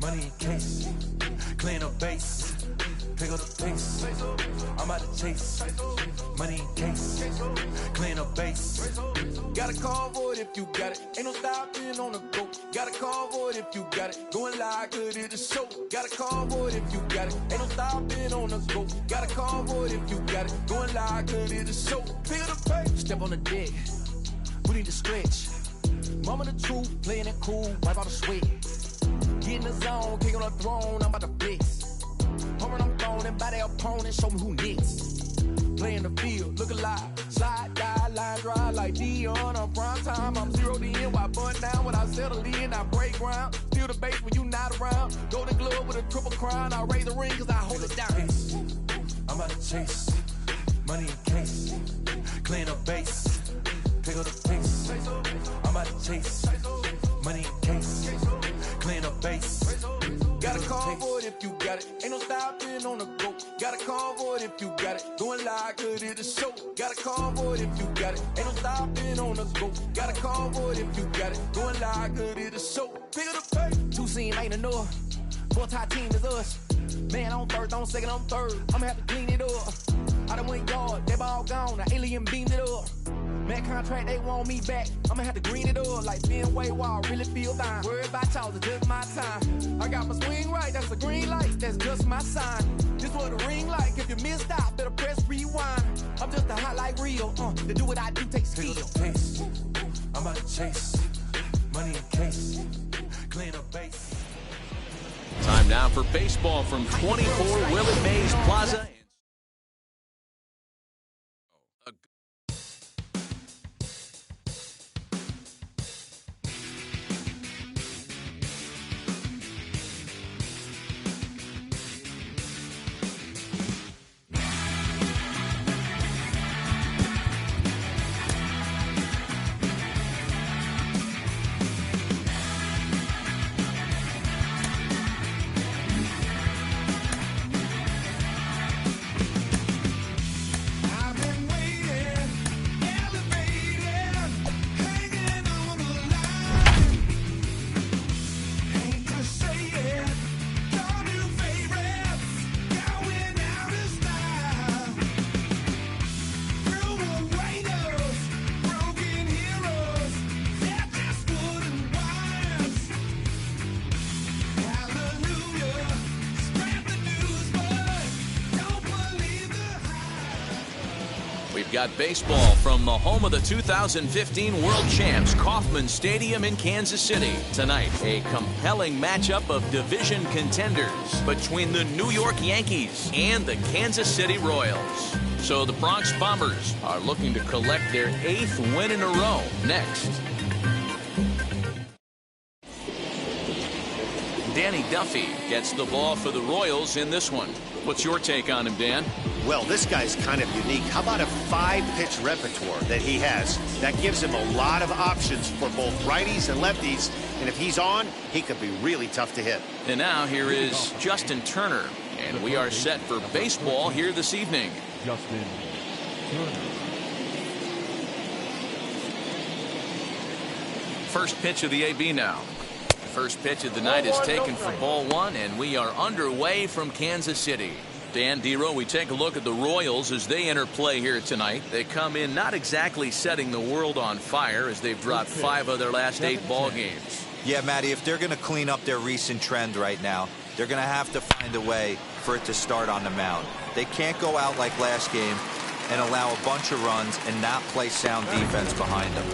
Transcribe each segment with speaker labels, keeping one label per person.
Speaker 1: money in case, clean up base, pick up the pace. I'm out to chase, money in case, clean up base. Got a convoy if you got it, ain't no stopping on the go. Got a convoy if you got it, going live, good at the show. Got a convoy if you got it, ain't no stopping on the go. Got a convoy if you got it, going live, good at the show. Pick up the pace, step on the deck, we need to stretch. Mama the truth, playing it cool, wipe out the sweat. Get in the zone, king on the throne, I'm about to flex. Homing, I'm throwing by their opponent, show me who next. Play in the field, look alive. Slide, die, line drive like Dion on prime time. I'm zeroed in, while bun down when I settle in. I break ground, steal the base when you not around. Golden glove with a triple crown. I raise the ring cause I hold it down. I'm out to chase, money in case, clean up base, pick up the pace. I'm out to chase, money in case, clean up base. Got a convoy if you got it, ain't no stopping on the go. Got a convoy if you got it, going live, good at the show. Got a convoy if you got it, ain't no stopping on the go. Got a convoy if you got it, going live, good at the show. Pick up the pace. Two scene ain't enough, four-tie team is us. Man on first, on second, on third, I'ma have to clean it up. I done went yard, they ball gone, the alien beamed it up. Man contract, they want me back, I'ma have to green it up. Like Fenway Wall, really feel fine. Worried about y'all, it's just my time. I got my swing right, that's a green light, that's just my sign. This what a ring like, if you missed out, better press rewind. I'm just a hot like real, to do what I do takes skill. Pace. I'm about to chase, money in case, clean up base.
Speaker 2: Time now for baseball from 24 Willie Mays Plaza. We've got baseball from the home of the 2015 World Champs, Kauffman Stadium in Kansas City. Tonight, a compelling matchup of division contenders between the New York Yankees and the Kansas City Royals. So the Bronx Bombers are looking to collect their 8th win in a row. Next. Danny Duffy gets the ball for the Royals in this one. What's your take on him, Dan?
Speaker 3: Well, this guy's kind of unique. How about a 5-pitch repertoire that he has? That gives him a lot of options for both righties and lefties. And if he's on, he could be really tough to hit.
Speaker 2: And now here is Justin Turner. And we are set for baseball here this evening.
Speaker 4: Justin Turner.
Speaker 2: First pitch of the AB now. First pitch of the night is taken for ball one, and we are underway from Kansas City. Dan Dero, we take a look at the Royals as they enter play here tonight. They come in not exactly setting the world on fire as they've dropped 5 of their last 8 ball games.
Speaker 5: Yeah, Matty, if they're going to clean up their recent trend right now, they're going to have to find a way for it to start on the mound. They can't go out like last game and allow a bunch of runs and not play sound defense behind them.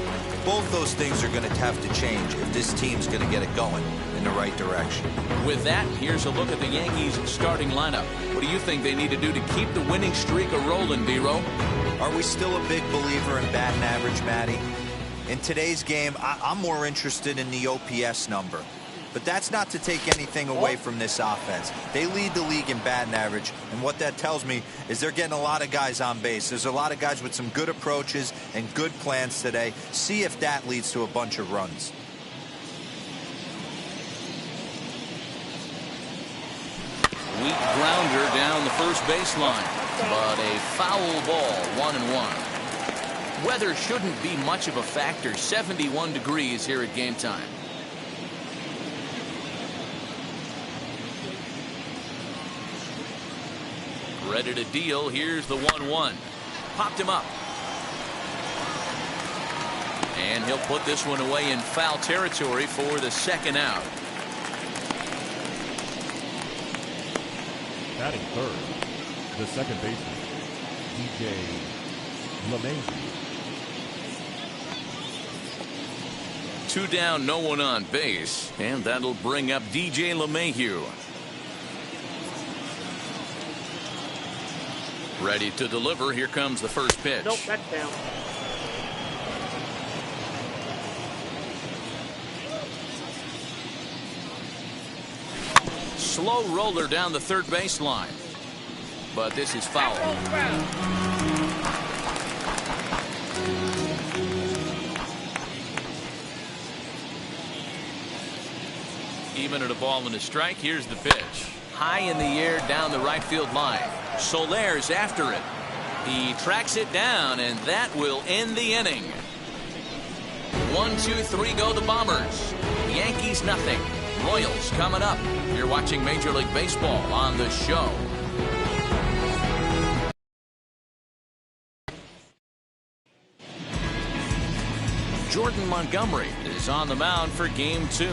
Speaker 5: Both those things are going to have to change if this team's going to get it going in the right direction.
Speaker 2: With that, here's a look at the Yankees' starting lineup. What do you think they need to do to keep the winning streak a-rolling, Dero?
Speaker 5: Are we still a big believer in batting average, Matty? In today's game, I'm more interested in the OPS number. But that's not to take anything away from this offense. They lead the league in batting average, and what that tells me is they're getting a lot of guys on base. There's a lot of guys with some good approaches and good plans today. See if that leads to a bunch of runs.
Speaker 2: Weak grounder down the first baseline, but a foul ball, 1-1. Weather shouldn't be much of a factor. 71 degrees here at game time. Ready to deal. Here's the 1-1. Popped him up. And he'll put this one away in foul territory for the second out.
Speaker 4: Batting third, the second baseman, DJ LeMahieu.
Speaker 2: 2 down, no one on base, and that'll bring up DJ LeMahieu. Ready to deliver. Here comes the first pitch.
Speaker 6: Nope, that's down.
Speaker 2: Slow roller down the third baseline, but this is foul. Even at a ball and a strike. Here's the pitch. High in the air down the right field line. Soler's after it. He tracks it down, and that will end the inning. 1, 2, 3 go the Bombers. Yankees nothing. Royals coming up. You're watching Major League Baseball on The Show. Jordan Montgomery is on the mound for game 2.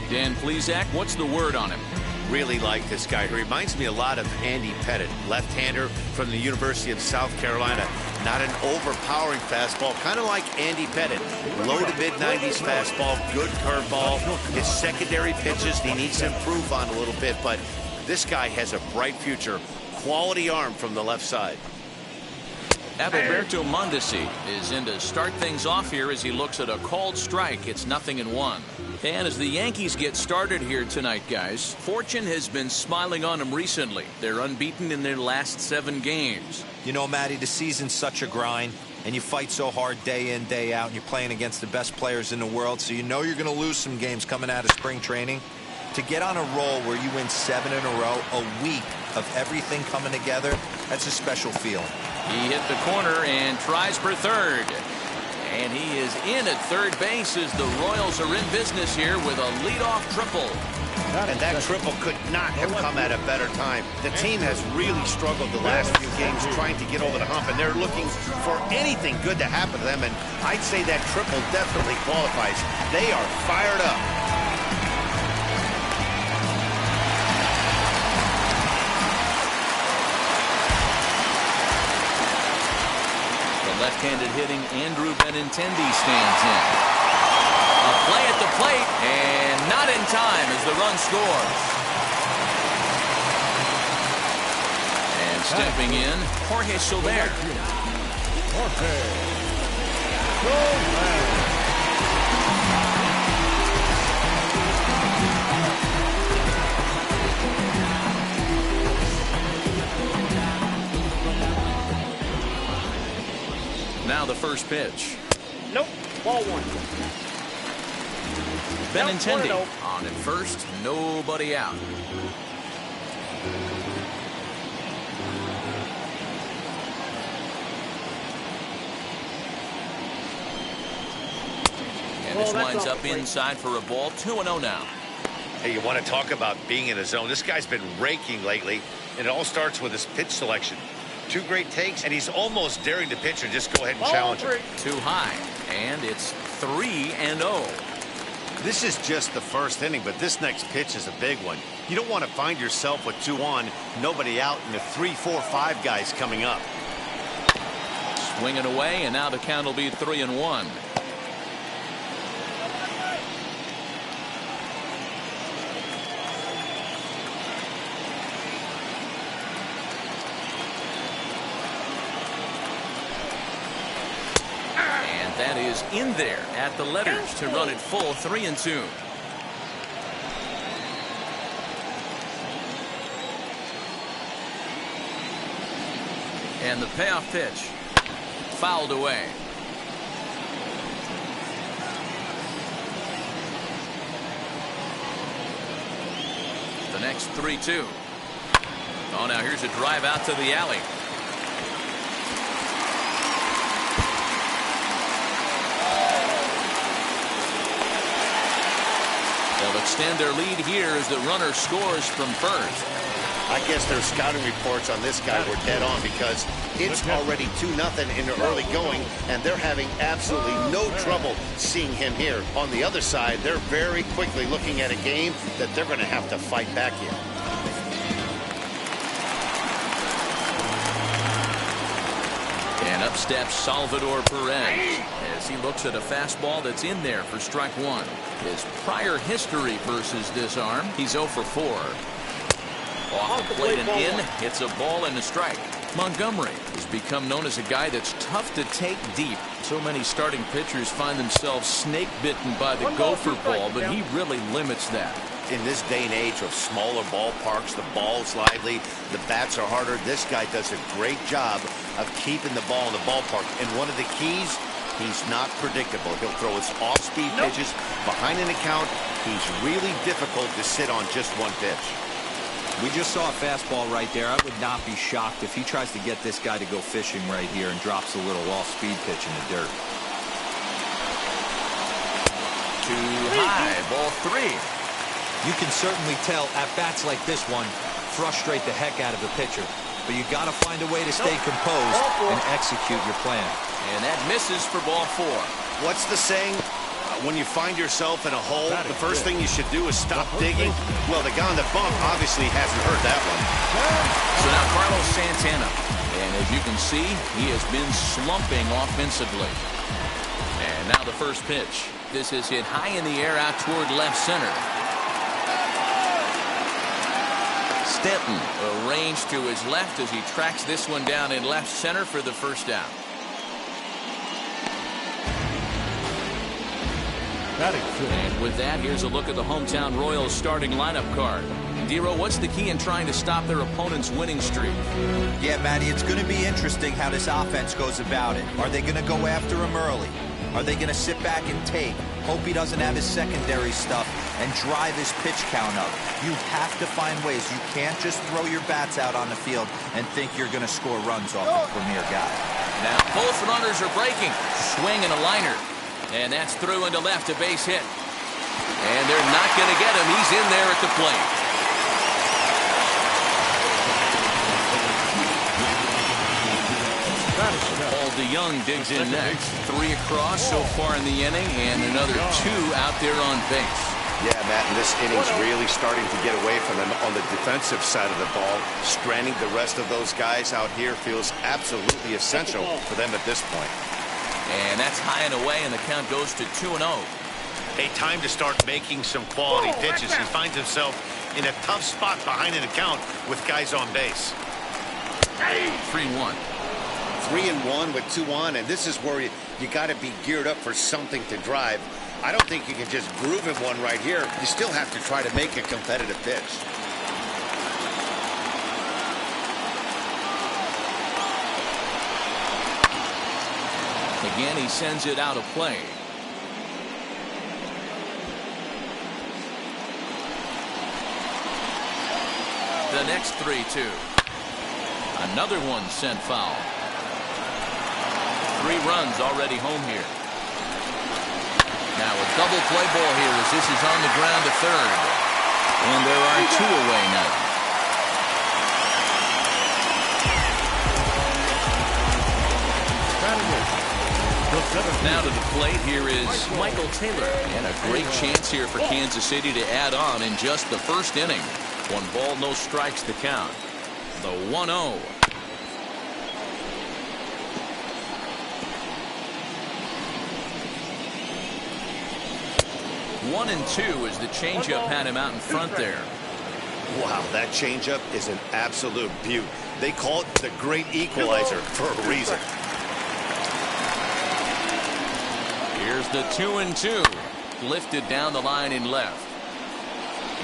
Speaker 2: Dan Plesac, what's the word on him?
Speaker 3: Really like this guy. He reminds me a lot of Andy Pettit, left-hander from the University of South Carolina. Not an overpowering fastball, kind of like Andy Pettit. Low to mid-90s fastball, good curveball. His secondary pitches he needs to improve on a little bit, but this guy has a bright future. Quality arm from the left side.
Speaker 2: Adalberto Mondesi is in to start things off here as he looks at a called strike. It's 0-1. And as the Yankees get started here tonight, guys, fortune has been smiling on them recently. They're unbeaten in their last 7 games.
Speaker 5: You know, Matty, the season's such a grind, and you fight so hard day in, day out, and you're playing against the best players in the world, so you know you're going to lose some games coming out of spring training. To get on a roll where you win 7 in a row, a week of everything coming together, that's a special feeling.
Speaker 2: He hit the corner and tries for third. And he is in at third base as the Royals are in business here with a leadoff triple.
Speaker 3: And that triple could not have come at a better time. The team has really struggled the last few games trying to get over the hump, and they're looking for anything good to happen to them, and I'd say that triple definitely qualifies. They are fired up.
Speaker 2: Left-handed hitting Andrew Benintendi stands in. A play at the plate, and not in time as the run scores. And stepping in, Jorge Soler. Now the first pitch.
Speaker 6: Nope, ball 1.
Speaker 2: Benintendi on at first, nobody out. And this winds up inside for a ball. 2-0 now.
Speaker 3: Hey, you want to talk about being in a zone? This guy's been raking lately, and it all starts with his pitch selection. 2 great takes, and he's almost daring the pitcher just go ahead and challenge him.
Speaker 2: Too high, and it's 3-0.
Speaker 3: This is just the first inning, but this next pitch is a big one. You don't want to find yourself with 2 on, nobody out, and the 3, 4, 5 guys coming up.
Speaker 2: Swinging away, and now the count will be 3-1. That is in there at the letters to run it full 3-2. And the payoff pitch fouled away. The next 3-2. Oh, now here's a drive out to the alley. They'll extend their lead here as the runner scores from first.
Speaker 3: I guess their scouting reports on this guy were dead on because it's already 2-0 in the early going, and they're having absolutely no trouble seeing him here. On the other side, they're very quickly looking at a game that they're going to have to fight back in.
Speaker 2: And up steps Salvador Perez as he looks at a fastball that's in there for strike one. His prior history versus this arm, he's 0 for 4. Off the plate and in, hits a ball and a strike. Montgomery has become known as a guy that's tough to take deep. So many starting pitchers find themselves snake bitten by the gopher ball, but he really limits that.
Speaker 3: In this day and age of smaller ballparks, the ball's lively, the bats are harder. This guy does a great job of keeping the ball in the ballpark. And one of the keys, he's not predictable. He'll throw his off-speed pitches behind an account. He's really difficult to sit on just one pitch.
Speaker 5: We just saw a fastball right there. I would not be shocked if he tries to get this guy to go fishing right here and drops a little off-speed pitch in the dirt.
Speaker 2: Too high, ball 3.
Speaker 5: You can certainly tell at-bats like this one frustrate the heck out of a pitcher. But you got to find a way to stay composed and execute your plan.
Speaker 2: And that misses for ball 4.
Speaker 3: What's the saying? When you find yourself in a hole, the first thing you should do is stop digging. Well, the guy on the bump obviously hasn't heard that one.
Speaker 2: So now Carlos Santana. And as you can see, he has been slumping offensively. And now the first pitch. This is hit high in the air out toward left center. Stanton arranged to his left as he tracks this one down in left center for the first down. And with that, here's a look at the hometown Royals starting lineup card. Dero, what's the key in trying to stop their opponent's winning streak?
Speaker 5: Yeah, Matty, it's going to be interesting how this offense goes about it. Are they going to go after him early? Are they going to sit back and take, hope he doesn't have his secondary stuff, and drive his pitch count up? You have to find ways. You can't just throw your bats out on the field and think you're going to score runs off a premier guy.
Speaker 2: Now both runners are breaking. Swing and a liner. And that's through into left, a base hit. And they're not going to get him. He's in there at the plate. Paul DeYoung digs in next. 3 across so far in the inning, and another 2 out there on base.
Speaker 3: Yeah, Matt, and this inning's really starting to get away from them on the defensive side of the ball. Stranding the rest of those guys out here feels absolutely essential for them at this point.
Speaker 2: And that's high and away, and the count goes to 2-0.
Speaker 3: A time to start making some quality pitches. He finds himself in a tough spot behind an account with guys on base.
Speaker 2: 3-1.
Speaker 3: 3-1 with 2 on, and this is where you got to be geared up for something to drive. I don't think you can just groove in one right here. You still have to try to make a competitive pitch.
Speaker 2: Again, he sends it out of play. The next 3-2. Another one sent foul. 3 runs already home here. Now a double play ball here as this is on the ground to third. And there are 2 away now. Now to the plate, here is Michael Taylor. And a great chance here for Kansas City to add on in just the first inning. 1 ball, no strikes to count. The 1-0. One and 2 as the changeup had him out in front there.
Speaker 3: Wow, that changeup is an absolute beaut. They call it the great equalizer for a reason.
Speaker 2: Here's the 2-2. Lifted down the line in left.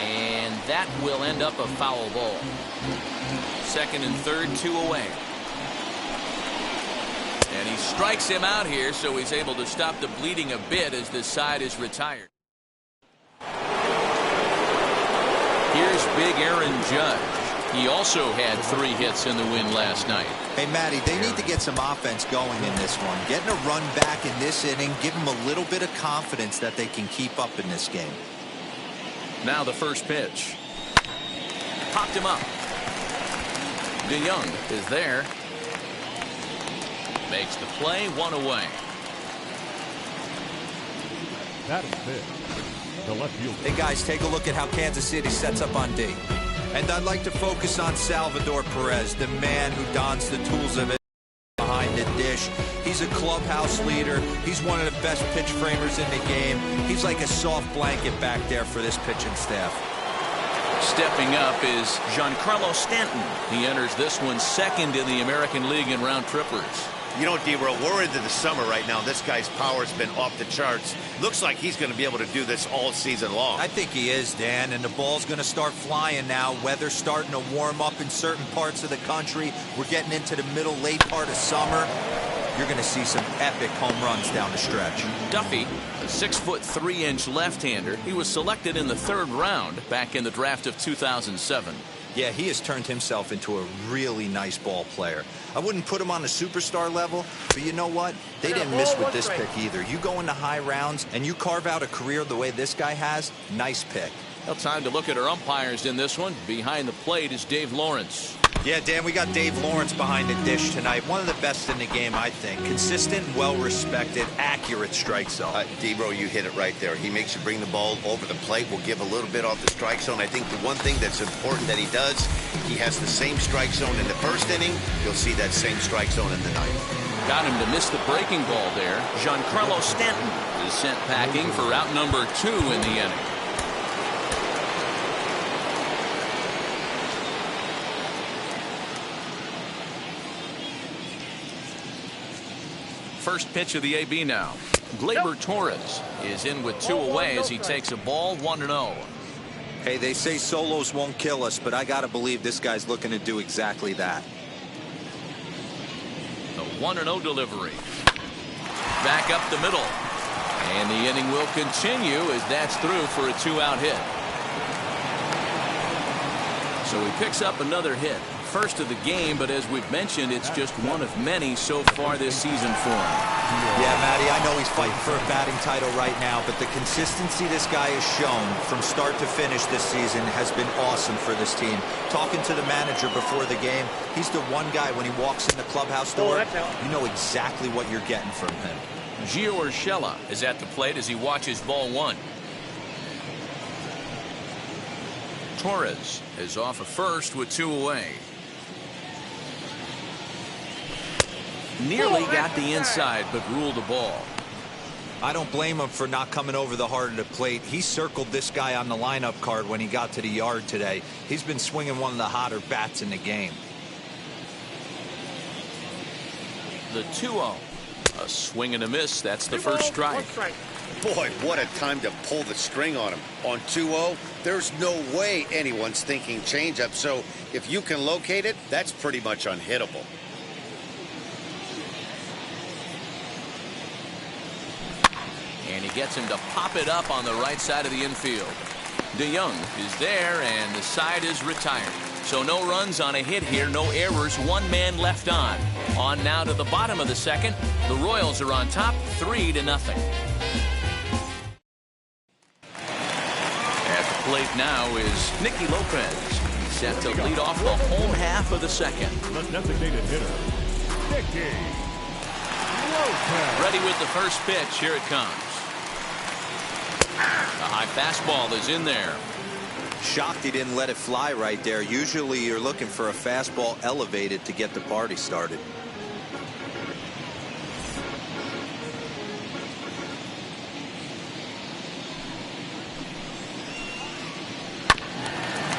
Speaker 2: And that will end up a foul ball. 2nd and 3rd, 2 away. And he strikes him out here, so he's able to stop the bleeding a bit as this side is retired. Here's big Aaron Judge. He also had 3 hits in the win last night.
Speaker 5: Hey, Matty, they need to get some offense going in this one. Getting a run back in this inning, give them a little bit of confidence that they can keep up in this game.
Speaker 2: Now the first pitch. Popped him up. DeYoung is there. Makes the play, 1 away.
Speaker 4: That is big. The left field.
Speaker 5: Hey guys, take a look at how Kansas City sets up on D. And I'd like to focus on Salvador Perez, the man who dons the tools of it behind the dish. He's a clubhouse leader. He's one of the best pitch framers in the game. He's like a soft blanket back there for this pitching staff.
Speaker 2: Stepping up is Giancarlo Stanton. He enters this one second in the American League in round trippers.
Speaker 3: You know, D-Row, we're into the summer right now. This guy's power's been off the charts. Looks like he's going to be able to do this all season long.
Speaker 5: I think he is, Dan, and the ball's going to start flying now. Weather's starting to warm up in certain parts of the country. We're getting into the middle, late part of summer. You're going to see some epic home runs down the stretch.
Speaker 2: Duffy, a 6'3" left-hander. He was selected in the 3rd round back in the draft of 2007.
Speaker 5: Yeah, he has turned himself into a really nice ball player. I wouldn't put him on the superstar level, but you know what? They didn't miss with this pick either. You go into high rounds and you carve out a career the way this guy has, nice pick.
Speaker 2: Well, time to look at our umpires in this one. Behind the plate is Dave Lawrence.
Speaker 5: Yeah, Dan, we got Dave Lawrence behind the dish tonight. One of the best in the game, I think. Consistent, well-respected, accurate strike zone.
Speaker 3: D-Bro, you hit it right there. He makes you bring the ball over the plate. Will give a little bit off the strike zone. I think the one thing that's important that he does, he has the same strike zone in the 1st inning. You'll see that same strike zone in the 9th.
Speaker 2: Got him to miss the breaking ball there. Giancarlo Stanton is sent packing for out number 2 in the inning. First pitch of the AB now. Gleyber Torres is in with 2 away as he takes a ball, 1-0.
Speaker 5: Hey, they say solos won't kill us, but I got to believe this guy's looking to do exactly that.
Speaker 2: The 1-0 delivery. Back up the middle. And the inning will continue as that's through for a 2-out hit. So he picks up another hit. First of the game, but as we've mentioned, it's just one of many so far this season for him.
Speaker 5: Yeah, Matty, I know he's fighting for a batting title right now, but the consistency this guy has shown from start to finish this season has been awesome for this team. Talking to the manager before the game, he's the one guy when he walks in the clubhouse door, you know exactly what you're getting from him.
Speaker 2: Gio Urshela is at the plate as he watches ball 1. Torres is off of first with 2 away. Nearly got the inside, but ruled the ball.
Speaker 5: I don't blame him for not coming over the heart of the plate. He circled this guy on the lineup card when he got to the yard today. He's been swinging one of the hotter bats in the game.
Speaker 2: The 2-0. A swing and a miss. That's the first strike.
Speaker 3: Boy, what a time to pull the string on him. On 2-0, there's no way anyone's thinking changeup. So if you can locate it, that's pretty much unhittable.
Speaker 2: And he gets him to pop it up on the right side of the infield. DeYoung is there, and the side is retired. So no runs on a hit here, no errors, 1 man left on. On now to the bottom of the 2nd. The Royals are on top, 3-0. At the plate now is Nicky Lopez. He's set to lead off the home half of the 2nd.
Speaker 4: The designated hitter, Nicky Lopez.
Speaker 2: Ready with the first pitch. Here it comes. The high fastball is in there.
Speaker 5: Shocked he didn't let it fly right there. Usually you're looking for a fastball elevated to get the party started.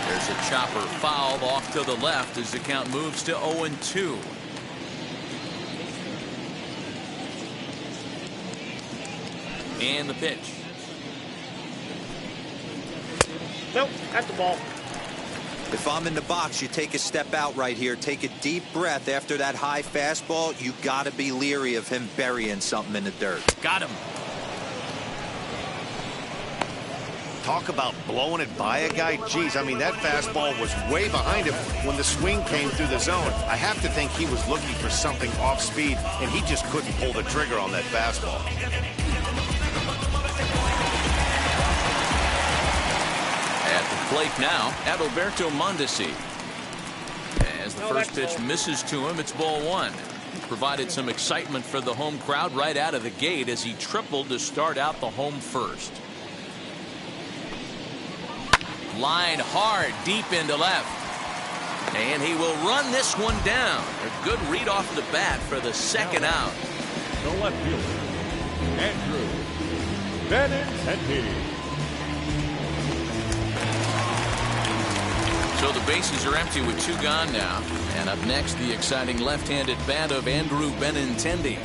Speaker 2: There's a chopper fouled off to the left as the count moves to 0-2. And the pitch.
Speaker 6: Nope, that's the ball.
Speaker 5: If I'm in the box, you take a step out right here. Take a deep breath after that high fastball. You got to be leery of him burying something in the dirt.
Speaker 2: Got him.
Speaker 3: Talk about blowing it by a guy. Geez, I mean, that fastball was way behind him when the swing came through the zone. I have to think he was looking for something off speed, and he just couldn't pull the trigger on that fastball. At
Speaker 2: the plate now, Adalberto Mondesi. As The first pitch misses to him. It's ball one. Provided some excitement for the home crowd right out of the gate as he tripled to start out the home first. Line hard deep into left. And he will run this one down. A good read off the bat for the second out.
Speaker 4: The left fielder, Andrew Benintendi.
Speaker 2: So the bases are empty with two gone now. And up next, the exciting left-handed bat of Andrew Benintendi.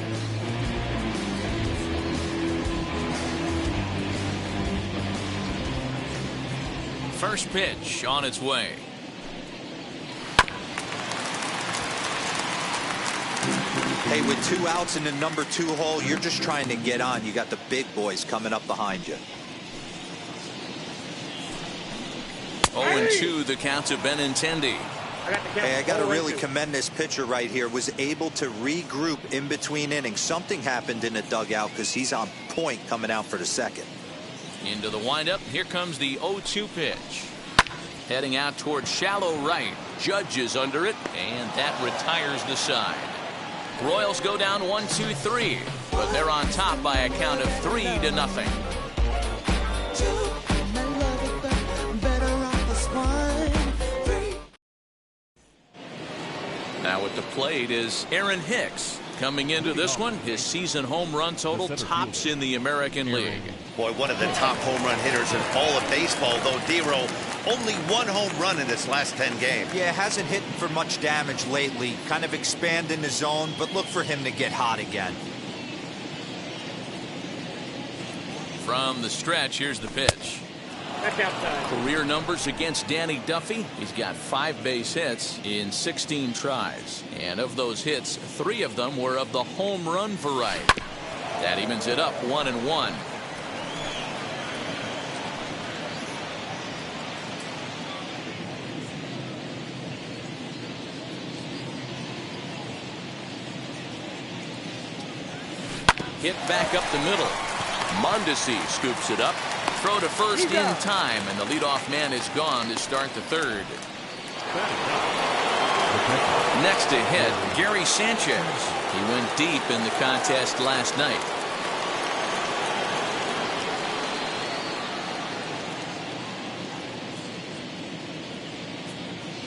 Speaker 2: First pitch on its way.
Speaker 5: Hey, with 2 outs in the number 2 hole, you're just trying to get on. You got the big boys coming up behind you.
Speaker 2: 0-2 the count to Benintendi.
Speaker 5: Hey, I got to really commend this pitcher right here. Was able to regroup in between innings. Something happened in the dugout because he's on point coming out for the second.
Speaker 2: Into the windup. Here comes the 0-2 pitch. Heading out towards shallow right. Judge is under it, and that retires the side. Royals go down 1-2-3, but they're on top by a count of 3-0. Now at the plate is Aaron Hicks. Coming into this one, his season home run total tops in the American League.
Speaker 3: Boy, one of the top home run hitters in all of baseball, though. D-Row, only 1 home run in his last 10 games.
Speaker 5: Yeah, hasn't hit for much damage lately. Kind of expanding the zone, but look for him to get hot again.
Speaker 2: From the stretch, here's the pitch. Career numbers against Danny Duffy. He's got 5 base hits in 16 tries. And of those hits, 3 of them were of the home run variety. That evens it up 1-1. Hit back up the middle. Mondesi scoops it up. Throw to first in time, and the leadoff man is gone to start the third. Next to hit, Gary Sanchez. He went deep in the contest last night.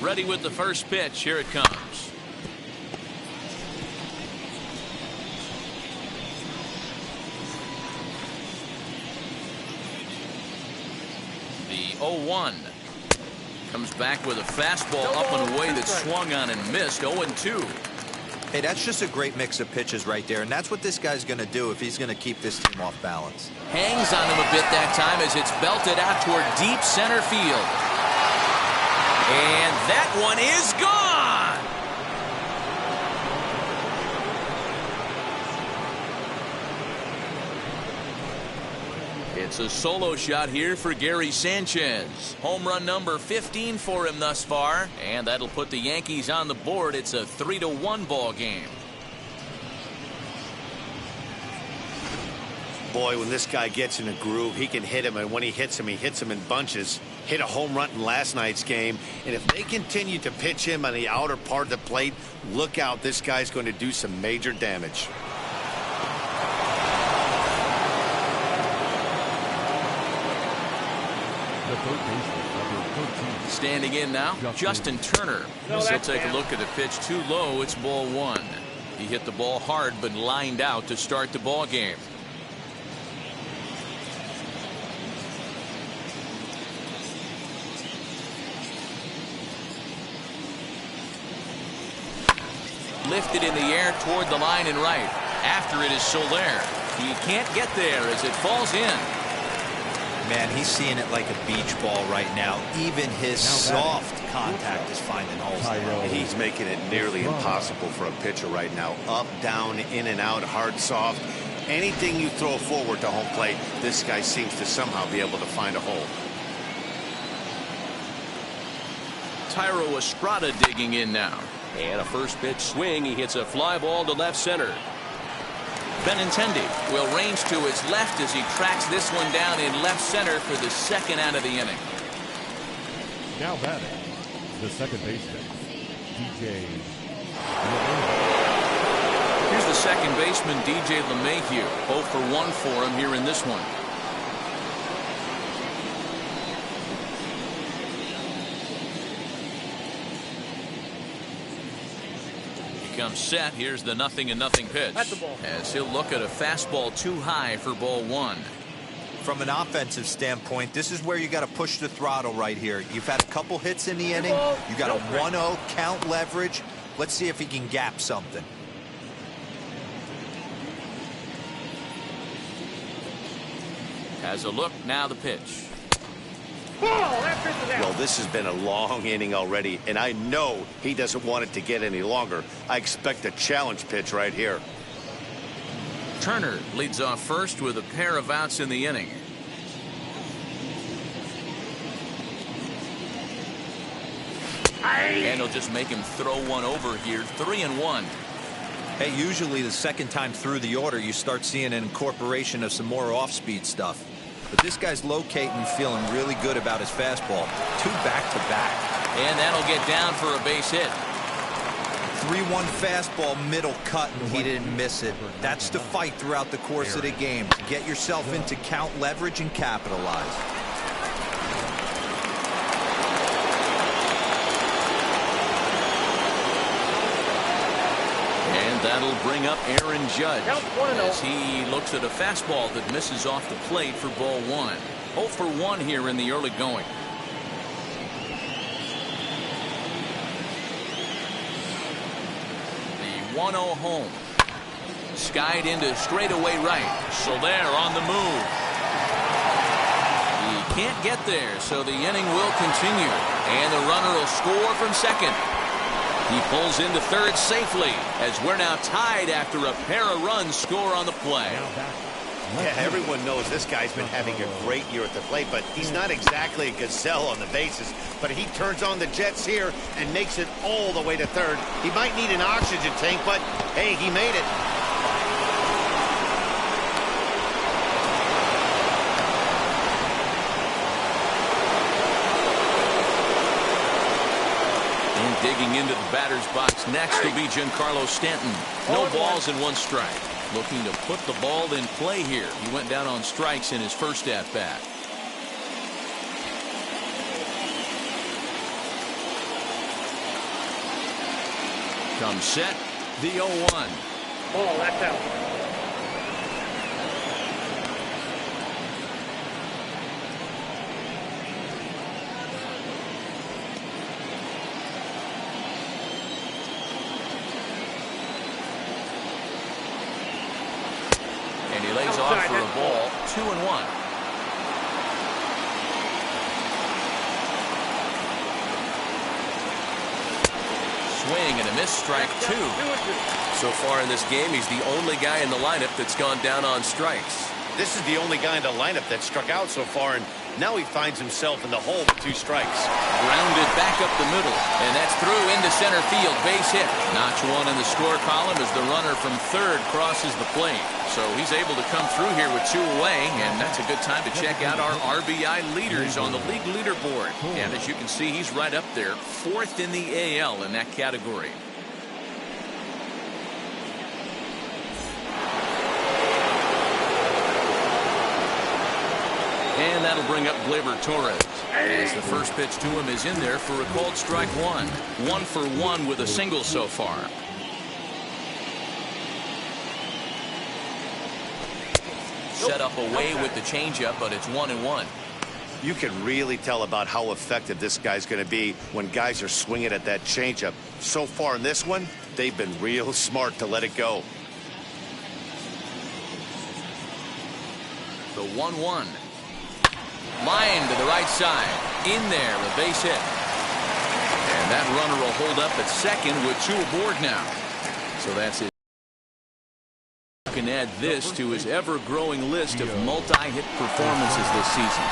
Speaker 2: Ready with the first pitch. Here it comes. The 0-1 comes back with a fastball up and away that swung on and missed. 0-2.
Speaker 5: Hey, that's just a great mix of pitches right there, and that's what this guy's going to do if he's going to keep this team off balance.
Speaker 2: Hangs on him a bit that time as it's belted out toward deep center field. And that one is gone. It's a solo shot here for Gary Sanchez. Home run number 15 for him thus far, and that'll put the Yankees on the board. It's a 3-1 ball game.
Speaker 3: Boy, when this guy gets in a groove, he can hit him, and when he hits him in bunches. Hit a home run in last night's game, and if they continue to pitch him on the outer part of the plate, look out, this guy's going to do some major damage.
Speaker 2: Standing in now, Justin Turner. He'll take a look at the pitch. Too low. It's ball one. He hit the ball hard but lined out to start the ball game. Lifted in the air toward the line and right. After it is Soler. He can't get there as it falls in.
Speaker 5: Man, he's seeing it like a beach ball right now. Even his soft contact is finding holes there.
Speaker 3: He's making it nearly impossible for a pitcher right now. Up, down, in and out, hard, soft. Anything you throw forward to home plate, this guy seems to somehow be able to find a hole.
Speaker 2: Thairo Estrada digging in now. And a first pitch swing. He hits a fly ball to left center. Benintendi will range to his left as he tracks this one down in left center for the second out of the inning.
Speaker 4: Now batting, the second baseman, DJ.
Speaker 2: Here's the second baseman, DJ LeMahieu. 0 for 1 for him here in this one. He comes set. Here's the 0-0 pitch.
Speaker 6: That's the ball.
Speaker 2: As he'll look at a fastball too high for ball one.
Speaker 5: From an offensive standpoint, this is where you got to push the throttle right here. You've had a couple hits in the inning. You got a 1-0 count leverage. Let's see if he can gap something.
Speaker 2: Has a look, now the pitch.
Speaker 6: Ball, that pitch is out.
Speaker 3: Well, this has been a long inning already, and I know he doesn't want it to get any longer. I expect a challenge pitch right here.
Speaker 2: Turner leads off first with a pair of outs in the inning. And he'll just make him throw one over here. 3-1.
Speaker 5: Hey, usually the second time through the order, you start seeing an incorporation of some more off-speed stuff. But this guy's locating and feeling really good about his fastball. 2 back-to-back.
Speaker 2: And that'll get down for a base hit.
Speaker 5: 3-1 fastball, middle cut, and he didn't miss it. That's the fight throughout the course of the game. Get yourself into count leverage and capitalize.
Speaker 2: And that'll bring up Aaron Judge
Speaker 6: Count 1-0.
Speaker 2: as he looks at a fastball that misses off the plate for ball one. 0 for 1 here in the early going. The 1-0 home. Skied into straightaway right. Soler on the move. He can't get there, so the inning will continue. And the runner will score from second. He pulls into third safely as we're now tied after a pair of runs score on the play.
Speaker 3: Yeah, everyone knows this guy's been having a great year at the plate, but he's not exactly a gazelle on the bases. But he turns on the jets here and makes it all the way to third. He might need an oxygen tank, but hey, he made it.
Speaker 2: Digging into the batter's box next will be Giancarlo Stanton. No balls and 1 strike. Looking to put the ball in play here. He went down on strikes in his first at-bat. Comes set, the 0-1.
Speaker 6: Ball, that's out.
Speaker 2: And he lays off for a ball. 2-1. Swing and a miss, strike 2.
Speaker 7: So far in this game, he's the only guy in the lineup that's gone down on strikes.
Speaker 3: This is the only guy in the lineup that struck out so far, and now he finds himself in the hole with 2 strikes.
Speaker 2: Grounded back up the middle, and that's through into center field. Base hit. Notch 1 in the score column as the runner from third crosses the plate. So he's able to come through here with 2 away, and that's a good time to check out our RBI leaders on the league leaderboard. And as you can see, he's right up there, 4th in the AL in that category. And that'll bring up Gleyber Torres. As the first pitch to him is in there for a called strike 1. 1 for 1 with a single so far. Set up away with the changeup, but it's 1-1.
Speaker 3: You can really tell about how effective this guy's going to be when guys are swinging at that changeup. So far in this one, they've been real smart to let it go.
Speaker 2: The 1-1. Line to the right side. In there, a base hit. And that runner will hold up at second with 2 aboard now. So that's it. You can add this to his ever-growing list of multi-hit performances this season.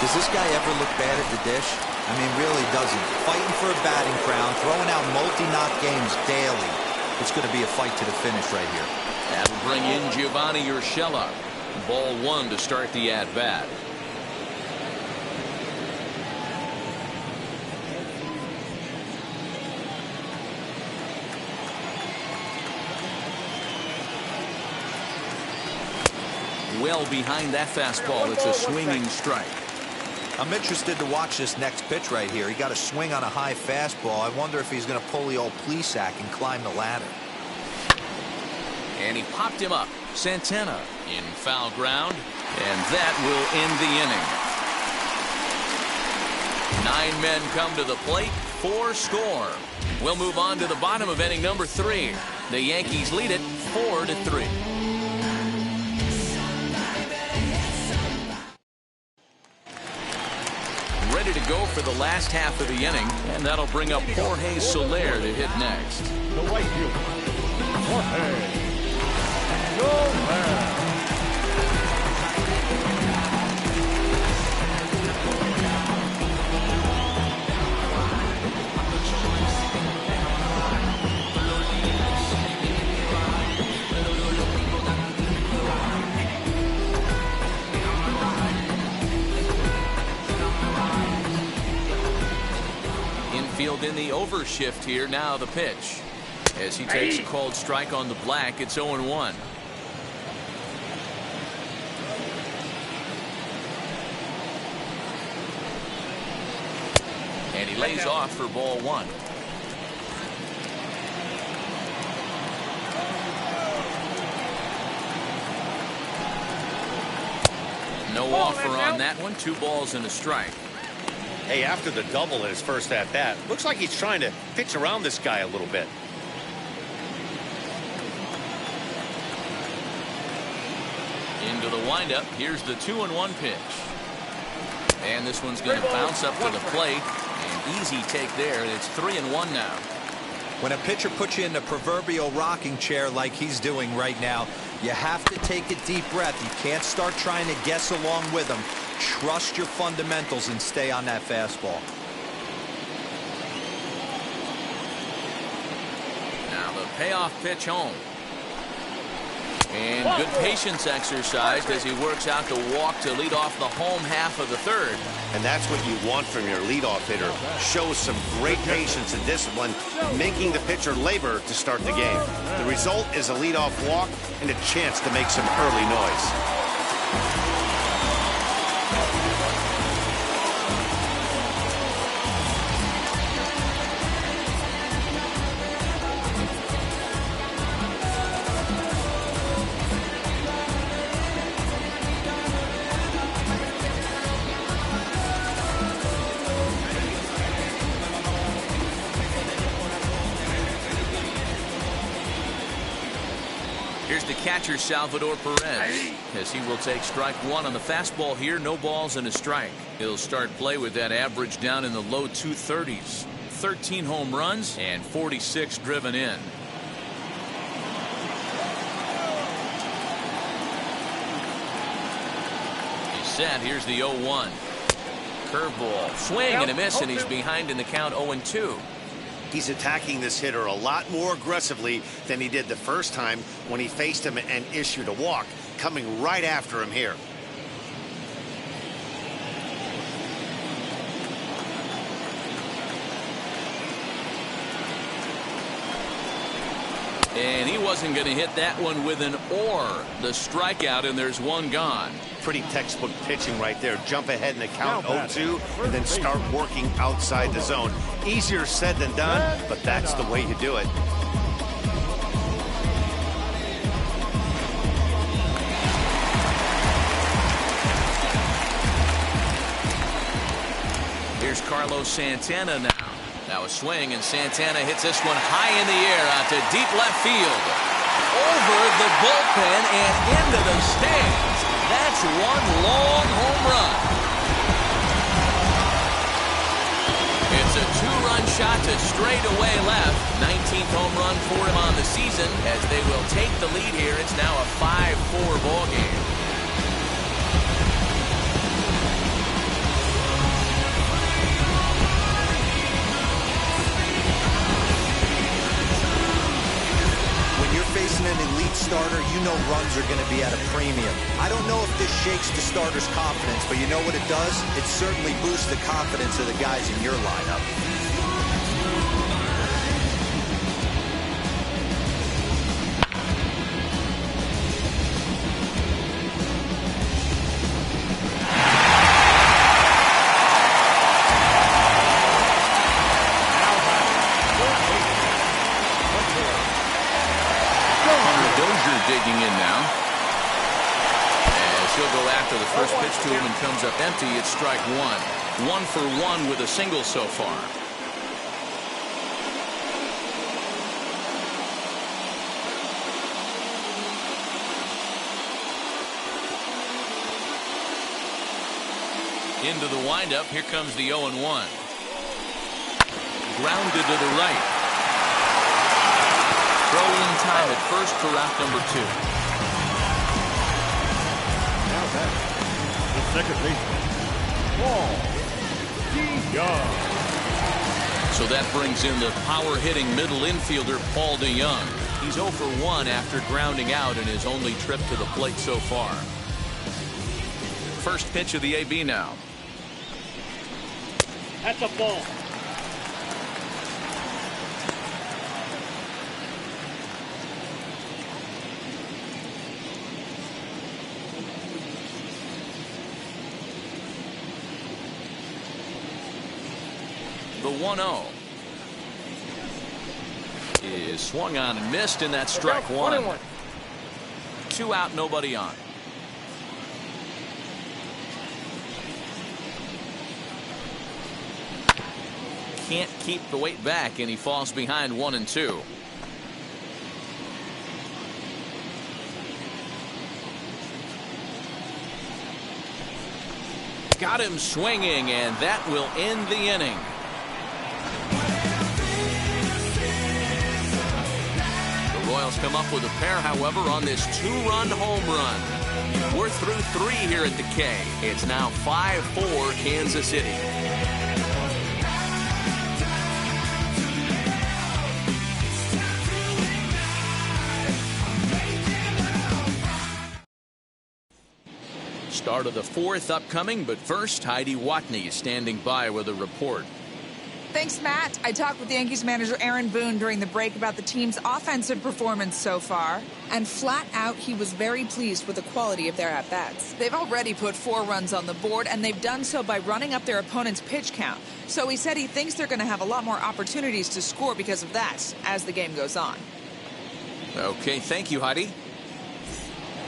Speaker 5: Does this guy ever look bad at the dish? I mean, really doesn't. Fighting for a batting crown, throwing out multi-knock games daily. It's going to be a fight to the finish right here.
Speaker 2: That'll bring in Giovanni Urshela. Ball 1 to start the at-bat. well behind that fastball. It's a swinging strike.
Speaker 5: I'm interested to watch this next pitch right here. He got a swing on a high fastball. I wonder if he's going to pull the old Plesac and climb the ladder.
Speaker 2: And he popped him up. Santana in foul ground, and that will end the inning. 9 men come to the plate, 4 score. We'll move on to the bottom of inning number 3. The Yankees lead it 4-3. Ready to go for the last half of the inning, and that'll bring up Jorge Soler to hit next.
Speaker 4: The right fielder, Jorge Soler.
Speaker 2: Infield in the overshift here. Now the pitch. As he takes a called strike on the black, it's 0-1. And he lays off for ball 1. No offer on that one. 2 balls and a strike.
Speaker 3: Hey, after the double in his first at-bat, looks like he's trying to pitch around this guy a little bit.
Speaker 2: Into the windup. Here's the 2-1 pitch. And this one's going to bounce up to the plate. An easy take there. It's 3-1 now.
Speaker 5: When a pitcher puts you in the proverbial rocking chair like he's doing right now, you have to take a deep breath. You can't start trying to guess along with him. Trust your fundamentals and stay on that fastball.
Speaker 2: Now the payoff pitch home. And good patience exercised as he works out the walk to lead off the home half of the 3rd.
Speaker 3: And that's what you want from your leadoff hitter. Shows some great patience and discipline, making the pitcher labor to start the game. The result is a leadoff walk and a chance to make some early noise.
Speaker 2: Here's the catcher, Salvador Perez, as he will take strike 1 on the fastball here. No balls and a strike. He'll start play with that average down in the low 230s. 13 home runs and 46 driven in. He's set. Here's the 0-1. Curveball. Swing and a miss, and he's behind in the count 0-2.
Speaker 3: He's attacking this hitter a lot more aggressively than he did the first time when he faced him and issued a walk, coming right after him here.
Speaker 2: And he wasn't going to hit that one with an or. The strikeout, and there's 1 gone.
Speaker 3: Pretty textbook pitching right there. Jump ahead in the count 0-2 and then start working outside the zone. Easier said than done, but that's the way you do it.
Speaker 2: Here's Carlos Santana now. Now a swing, and Santana hits this one high in the air out to deep left field. Over the bullpen and into the stands. That's 1 long home run. It's a 2-run shot to straightaway left. 19th home run for him on the season. As they will take the lead here, it's now a 5-4 ball game.
Speaker 5: Facing an elite starter, you know runs are going to be at a premium. I don't know if this shakes the starter's confidence, but you know what it does? It certainly boosts the confidence of the guys in your lineup.
Speaker 2: after the first pitch to him and comes up empty. It's strike one. 1 for 1 with a single so far. Into the windup. Here comes the 0-1. Grounded to the right. Throw in time at first for out number 2.
Speaker 4: Now back, the second baseman, Paul DeYoung.
Speaker 2: So that brings in the power-hitting middle infielder Paul DeYoung. He's 0 for 1 after grounding out in his only trip to the plate so far. First pitch of the AB now.
Speaker 6: That's a ball.
Speaker 2: The 1-0 is swung on and missed, and that's strike one.
Speaker 6: 1-1.
Speaker 2: 2 out, nobody on. Can't keep the weight back, and he falls behind 1-2. Got him swinging, and that will end the inning. The Royals come up with a pair, however, on this 2-run home run. We're through 3 here at the K. It's now 5-4 Kansas City. Start of the 4th upcoming, but first, Heidi Watney is standing by with a report.
Speaker 8: Thanks, Matt. I talked with Yankees manager Aaron Boone during the break about the team's offensive performance so far, and flat out, he was very pleased with the quality of their at-bats. They've already put 4 runs on the board, and they've done so by running up their opponent's pitch count. So he said he thinks they're going to have a lot more opportunities to score because of that as the game goes on.
Speaker 2: Okay, thank you, Heidi.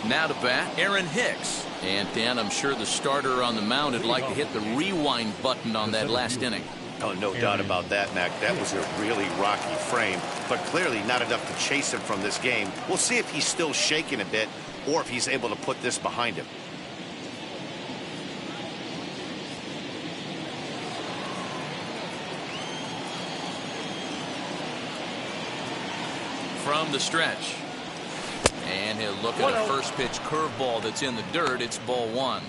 Speaker 2: Now to bat, Aaron Hicks. And Dan, I'm sure the starter on the mound would like to hit the rewind button on that last inning.
Speaker 3: Oh, no doubt about that, Mac. That was a really rocky frame, but clearly not enough to chase him from this game. We'll see if he's still shaking a bit or if he's able to put this behind him.
Speaker 2: From the stretch. And he'll look at a first pitch curveball that's in the dirt. It's ball 1.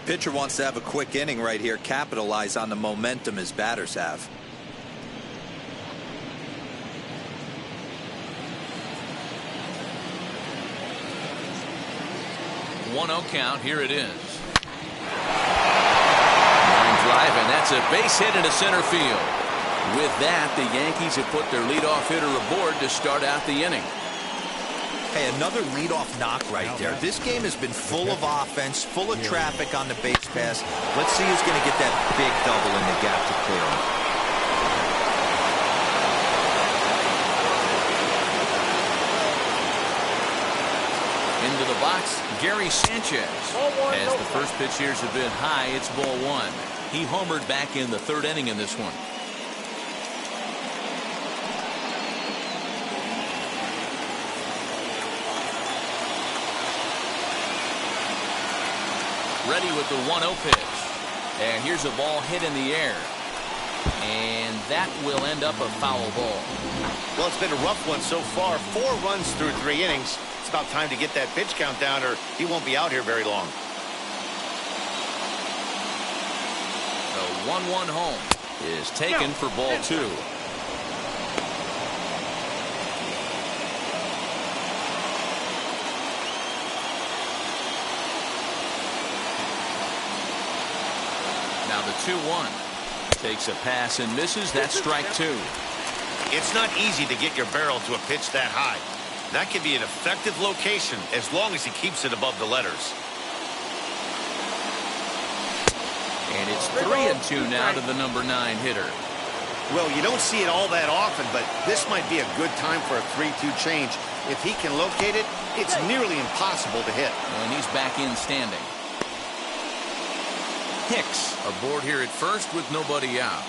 Speaker 5: Pitcher wants to have a quick inning right here, capitalize on the momentum his batters have.
Speaker 2: One 0 count. Here it is. Line drive, and that's a base hit into center field. With that, the Yankees have put their leadoff hitter aboard to start out the inning.
Speaker 5: Hey, another leadoff knock right there. This game has been full of offense, full of traffic on the base pass. Let's see who's going to get that big double in the gap to clear him.
Speaker 2: Into the box, Gary Sanchez. As the first pitch here's a bit high, it's ball 1. He homered back in the 3rd inning in this one. Ready with the 1-0 pitch. And here's a ball hit in the air. And that will end up a foul ball.
Speaker 3: Well, it's been a rough one so far. 4 runs through 3 innings. It's about time to get that pitch count down or he won't be out here very long.
Speaker 2: The 1-1 home is taken for ball 2. Now the 2-1 takes a pass and misses. That's strike 2.
Speaker 3: It's not easy to get your barrel to a pitch that high. That can be an effective location as long as he keeps it above the letters.
Speaker 2: And it's 3-2 now to the number 9 hitter.
Speaker 3: Well, you don't see it all that often, but this might be a good time for a 3-2 change. If he can locate it, it's nearly impossible to hit.
Speaker 2: And he's back in standing. Hicks aboard here at first with nobody out.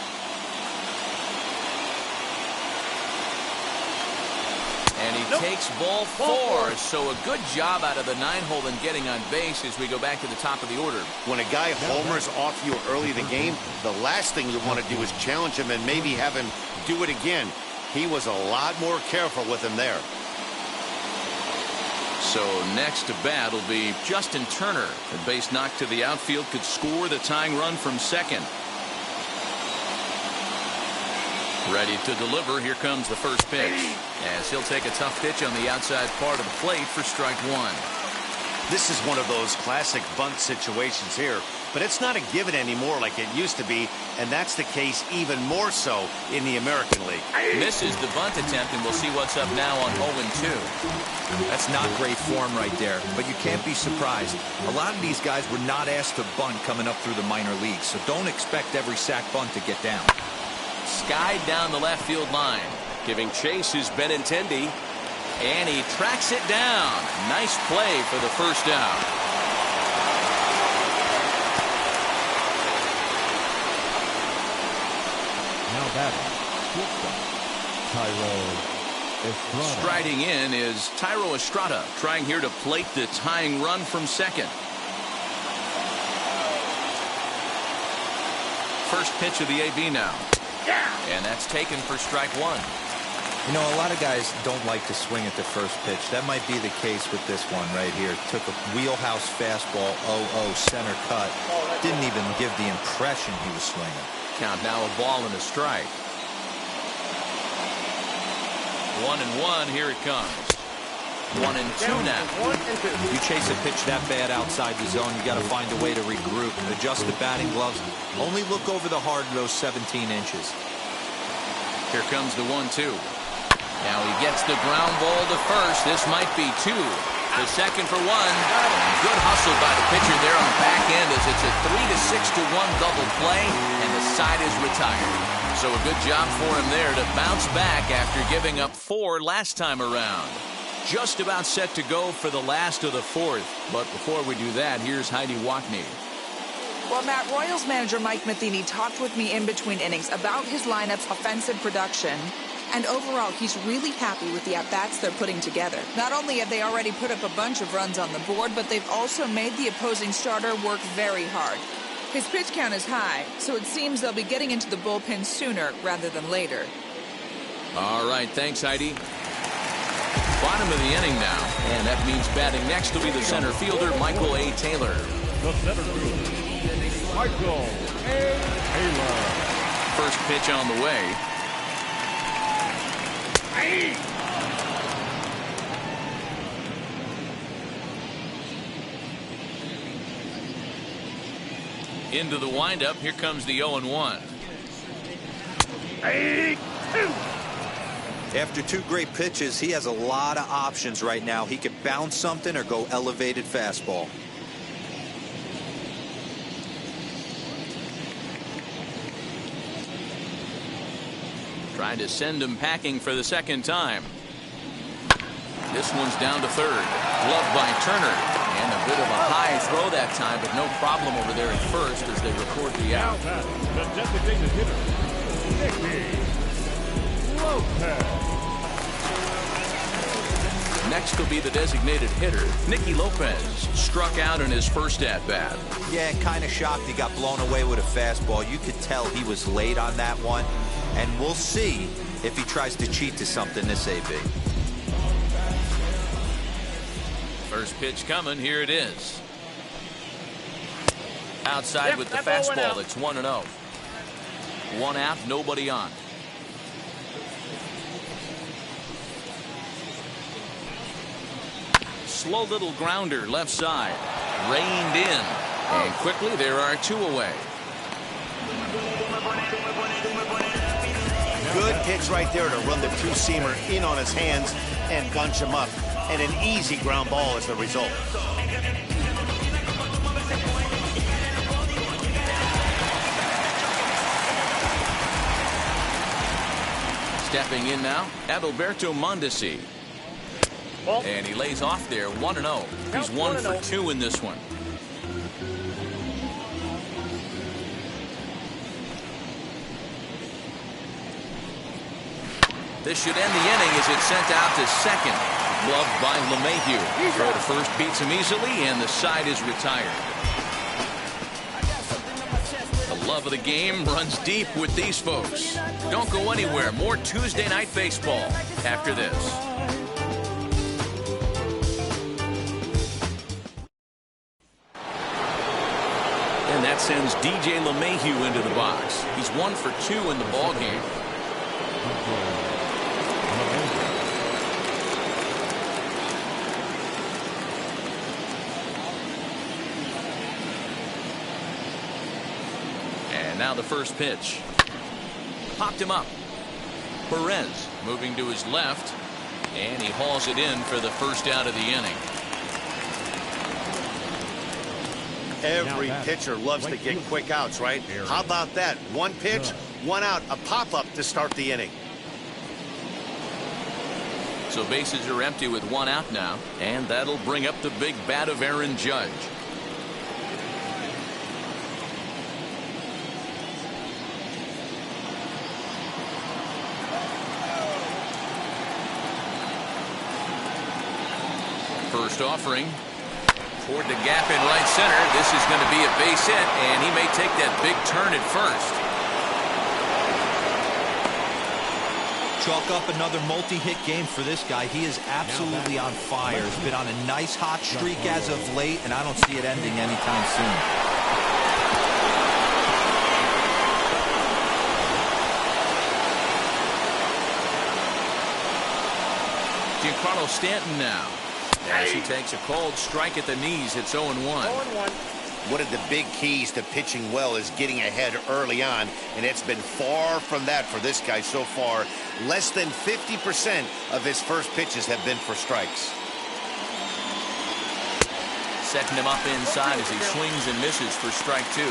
Speaker 2: And he takes ball 4. So a good job out of the 9-hole in getting on base as we go back to the top of the order.
Speaker 3: When a guy homers off you early in the game, the last thing you want to do is challenge him and maybe have him do it again. He was a lot more careful with him there.
Speaker 2: So next to bat will be Justin Turner. A base knock to the outfield could score the tying run from second. Ready to deliver. Here comes the first pitch. As he'll take a tough pitch on the outside part of the plate for strike 1.
Speaker 3: This is one of those classic bunt situations here, but it's not a given anymore like it used to be, and that's the case even more so in the American League.
Speaker 2: Misses the bunt attempt, and we'll see what's up now on 0-2.
Speaker 5: That's not great form right there, but you can't be surprised. A lot of these guys were not asked to bunt coming up through the minor leagues, so don't expect every sac bunt to get down.
Speaker 2: Skied down the left field line.
Speaker 7: Giving chase is Benintendi.
Speaker 2: And he tracks it down. Nice play for the first out.
Speaker 4: Now batting, Thairo Estrada.
Speaker 2: Striding in is Thairo Estrada, trying here to plate the tying run from second. First pitch of the AB now. And that's taken for strike 1.
Speaker 5: You know, a lot of guys don't like to swing at the first pitch. That might be the case with this one right here. Took a wheelhouse fastball, 0-0 center cut. Didn't even give the impression he was swinging.
Speaker 2: Count now a ball and a strike. 1-1. Here it comes. 1-2 now.
Speaker 5: You chase a pitch that bad outside the zone, you got to find a way to regroup, adjust the batting gloves. Only look over the heart of those 17 inches.
Speaker 2: Here comes the 1-2. Now he gets the ground ball to first. This might be 2. The second for 1. Good hustle by the pitcher there on the back end as it's a 3-6-1 double play, and the side is retired. So a good job for him there to bounce back after giving up 4 last time around. Just about set to go for the last of the 4th. But before we do that, here's Heidi Watney.
Speaker 8: Well, Matt, Royals manager Mike Matheny talked with me in between innings about his lineup's offensive production. And overall, he's really happy with the at-bats they're putting together. Not only have they already put up a bunch of runs on the board, but they've also made the opposing starter work very hard. His pitch count is high, so it seems they'll be getting into the bullpen sooner rather than later.
Speaker 2: All right, thanks, Heidi. Bottom of the inning now, and that means batting next will be the center fielder, Michael A. Taylor.
Speaker 4: The center fielder, Michael A. Taylor.
Speaker 2: First pitch on the way. Into the windup. Here comes the 0-1.
Speaker 5: After 2 great pitches, he has a lot of options right now. He could bounce something or go elevated fastball.
Speaker 2: Trying to send him packing for the second time. This one's down to third. Gloved by Turner. And a bit of a high throw that time, but no problem over there at first as they record the out.
Speaker 4: The designated hitter, Nicky Lopez.
Speaker 2: Next will be the designated hitter, Nicky Lopez. Struck out in his first at-bat.
Speaker 5: Yeah, kind of shocked he got blown away with a fastball. You could tell he was late on that one. And we'll see if he tries to cheat to something this AB.
Speaker 2: First pitch coming. Here it is. Outside with the fastball. It's 1-0. 1 out, nobody on. Slow little grounder left side. Reined in. And quickly there are 2 away.
Speaker 3: Good pitch right there to run the 2-seamer in on his hands and bunch him up. And an easy ground ball as the result.
Speaker 2: Stepping in now, Adalberto Mondesi. And he lays off there, 1-0. He's 1 for 2 in this one. This should end the inning as it's sent out to second. Gloved by LeMahieu. Throw to first beats him easily, and the side is retired. The love of the game runs deep with these folks. Don't go anywhere. More Tuesday Night Baseball after this. And that sends DJ LeMahieu into the box. He's 1 for 2 in the ballgame. And now the first pitch. Popped him up. Perez moving to his left, and he hauls it in for the first out of the inning.
Speaker 3: Every pitcher loves to get quick outs, right? How about that? One pitch, one out, a pop-up to start the inning.
Speaker 2: So bases are empty with 1 out now, and that'll bring up the big bat of Aaron Judge. First offering toward the gap in right center. This is going to be a base hit, and he may take that big turn at first.
Speaker 5: Chalk up another multi-hit game for this guy. He is absolutely on fire. He's been on a nice hot streak as of late, and I don't see it ending anytime soon.
Speaker 2: Giancarlo Stanton now. As he takes a cold strike at the knees, it's 0-1.
Speaker 6: 0-1.
Speaker 3: One of the big keys to pitching well is getting ahead early on, and it's been far from that for this guy so far. Less than 50% of his first pitches have been for strikes.
Speaker 2: Setting him up inside as he swings and misses for strike 2.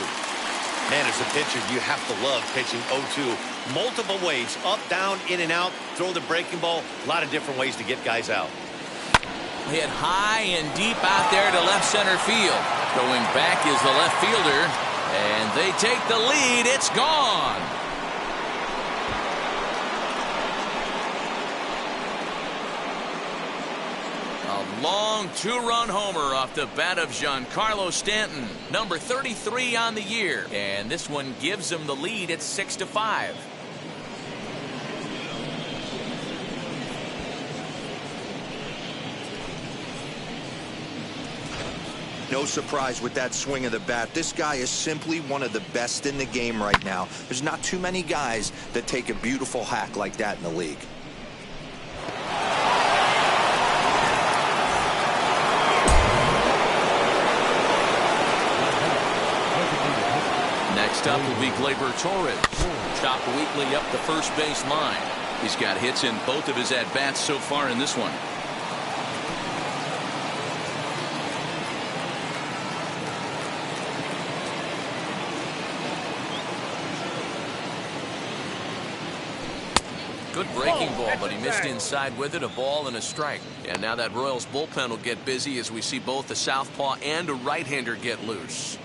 Speaker 3: Man, as a pitcher, you have to love pitching 0-2. Multiple ways, up, down, in and out, throw the breaking ball. A lot of different ways to get guys out.
Speaker 2: Hit high and deep out there to left center field. Going back is the left fielder, and they take the lead. It's gone. A long 2-run homer off the bat of Giancarlo Stanton, number 33 on the year, and this one gives him the lead. It's 6-5.
Speaker 5: No surprise with that swing of the bat. This guy is simply one of the best in the game right now. There's not too many guys that take a beautiful hack like that in the league.
Speaker 2: Next up will be Gleyber Torres. Chopped weakly up the first base line. He's got hits in both of his at-bats so far in this one. Good breaking ball, but he missed inside with it. A ball and a strike. And now that Royals bullpen will get busy as we see both a southpaw and a right-hander get loose.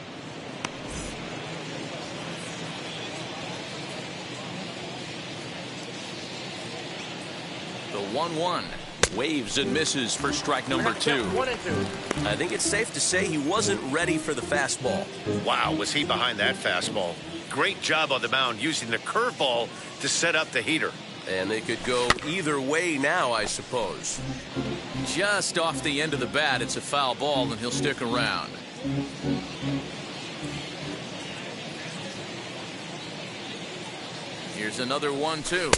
Speaker 2: The 1-1 waves and misses for strike number 2.
Speaker 6: 1 and 2.
Speaker 7: I think it's safe to say he wasn't ready for the fastball.
Speaker 3: Wow, was he behind that fastball. Great job on the mound using the curveball to set up the heater.
Speaker 7: And they could go either way now, I suppose.
Speaker 2: Just off the end of the bat, it's a foul ball, and he'll stick around. Here's another 1-2.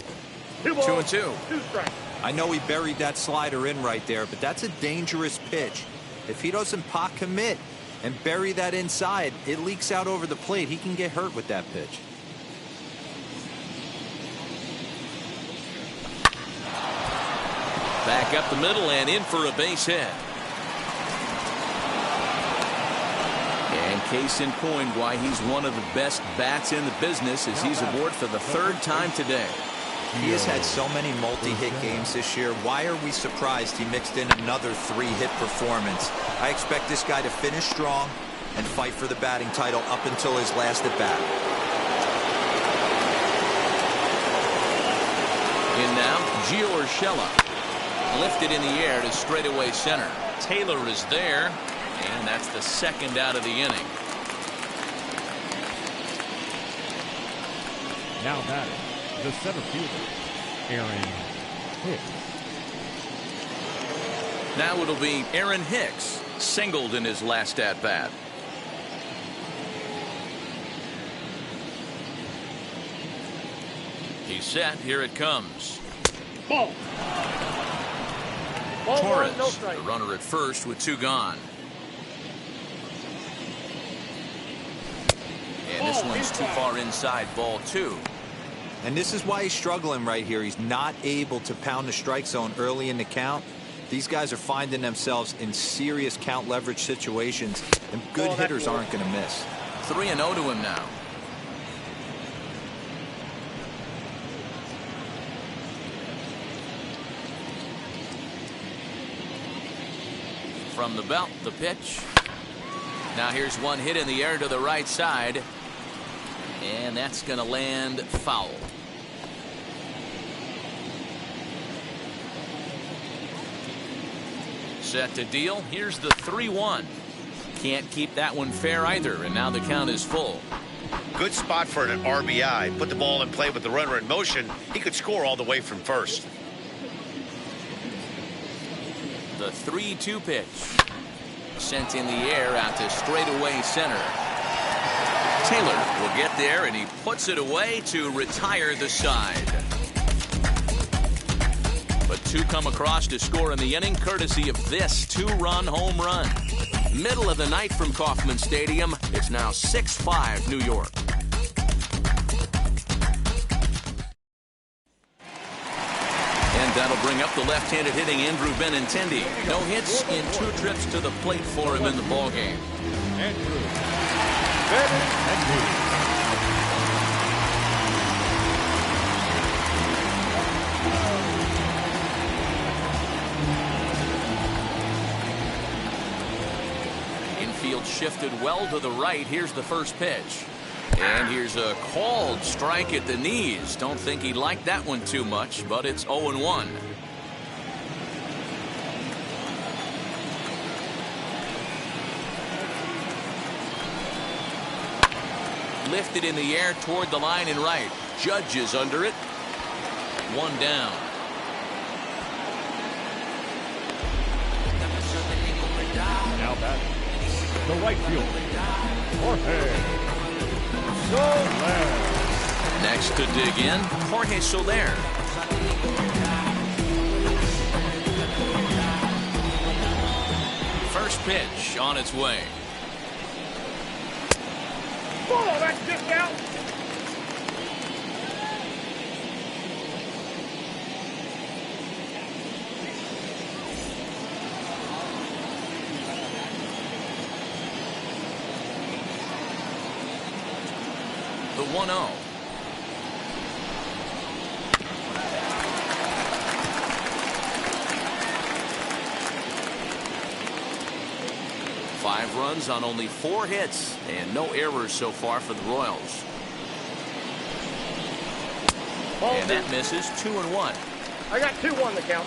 Speaker 2: 2-2.
Speaker 6: 2 strikes.
Speaker 5: I know he buried that slider in right there, but that's a dangerous pitch. If he doesn't pot commit and bury that inside, it leaks out over the plate. He can get hurt with that pitch.
Speaker 2: Back up the middle and in for a base hit. And case in point why he's one of the best bats in the business as he's aboard for the 3rd time today.
Speaker 5: He has had so many multi-hit games this year. Why are we surprised he mixed in another 3-hit performance? I expect this guy to finish strong and fight for the batting title up until his last at bat.
Speaker 2: In now, Gio Urshela. Lifted in the air to straightaway center. Taylor is there, and that's the second out of the inning.
Speaker 4: Now batting, the center fielder, Aaron Hicks.
Speaker 2: Now it'll be Aaron Hicks, singled in his last at-bat. He's set. Here it comes.
Speaker 6: Ball. Ball
Speaker 2: Torres,
Speaker 6: one, no strike.
Speaker 2: the runner at first with 2 gone. And this one's too far inside, ball 2.
Speaker 5: And this is why he's struggling right here. He's not able to pound the strike zone early in the count. These guys are finding themselves in serious count leverage situations, and good hitters aren't going to miss.
Speaker 2: 3-0 to him now. From the belt, the pitch. Now here's one hit in the air to the right side, and that's going to land foul. Set to deal. Here's the 3-1. Can't keep that one fair either, and now the count is full.
Speaker 3: Good spot for an RBI. Put the ball in play with the runner in motion. He could score all the way from first.
Speaker 2: The 3-2 pitch. Sent in the air out to straightaway center. Taylor will get there, and he puts it away to retire the side. But 2 come across to score in the inning, courtesy of this 2-run home run. Middle of the night from Kauffman Stadium. It's now 6-5 New York. And that'll bring up the left-handed hitting Andrew Benintendi. No hits in 2 trips to the plate for him in the ballgame.
Speaker 4: Andrew Benintendi.
Speaker 2: Infield shifted well to the right. Here's the first pitch. And here's a called strike at the knees. Don't think he liked that one too much, but it's 0-1. Lifted in the air toward the line and right. Judge is under it. 1 down.
Speaker 4: Now batting, the right fielder, Jorge Soler.
Speaker 2: Next to dig in, Jorge Soler. First pitch on its way.
Speaker 6: Ball, that's just out.
Speaker 2: The 1-0. Five runs on only 4 hits and no errors so far for the Royals. And that misses. 2-1.
Speaker 6: I got 2-1 the count.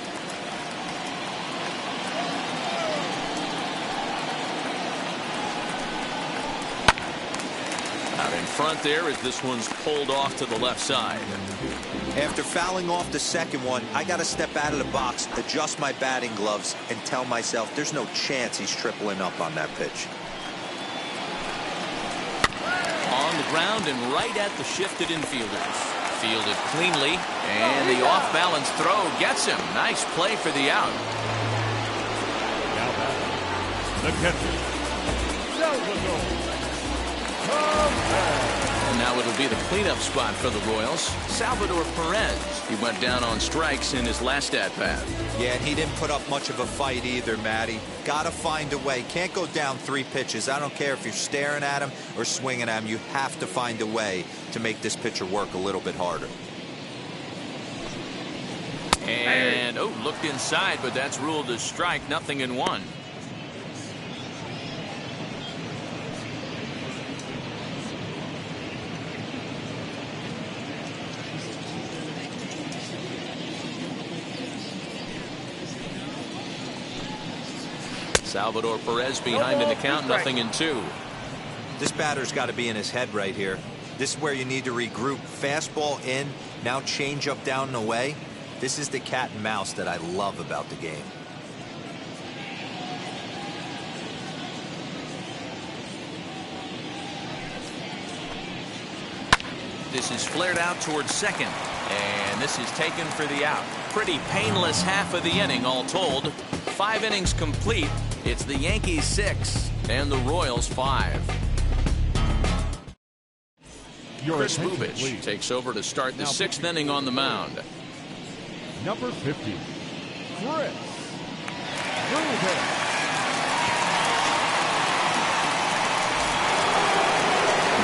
Speaker 2: Out in front there as this one's pulled off to the left side.
Speaker 5: After fouling off the second one, I got to step out of the box, adjust my batting gloves, and tell myself there's no chance he's tripling up on that pitch.
Speaker 2: On the ground and right at the shifted infielders. Fielded cleanly, and the off-balance throw gets him. Nice play for the out.
Speaker 4: Now batting, the catcher, Salvador Perez.
Speaker 2: And now it'll be the cleanup spot for the Royals. Salvador Perez. He went down on strikes in his last at-bat.
Speaker 5: Yeah, and he didn't put up much of a fight either, Matty. Got to find a way. Can't go down 3 pitches. I don't care if you're staring at him or swinging at him. You have to find a way to make this pitcher work a little bit harder.
Speaker 2: And, oh, looked inside, but that's ruled a strike. 0-1. Salvador Perez behind in the count, 0-2.
Speaker 5: This batter's got to be in his head right here. This is where you need to regroup. Fastball in, now change up down and away. This is the cat and mouse that I love about the game.
Speaker 2: This is flared out towards second, and this is taken for the out. Pretty painless half of the inning all told. 5 innings complete. It's the Yankees 6 and the Royals 5. Chris Bubich takes over to start the 6th inning on the mound.
Speaker 4: Number 50, Chris Bubich.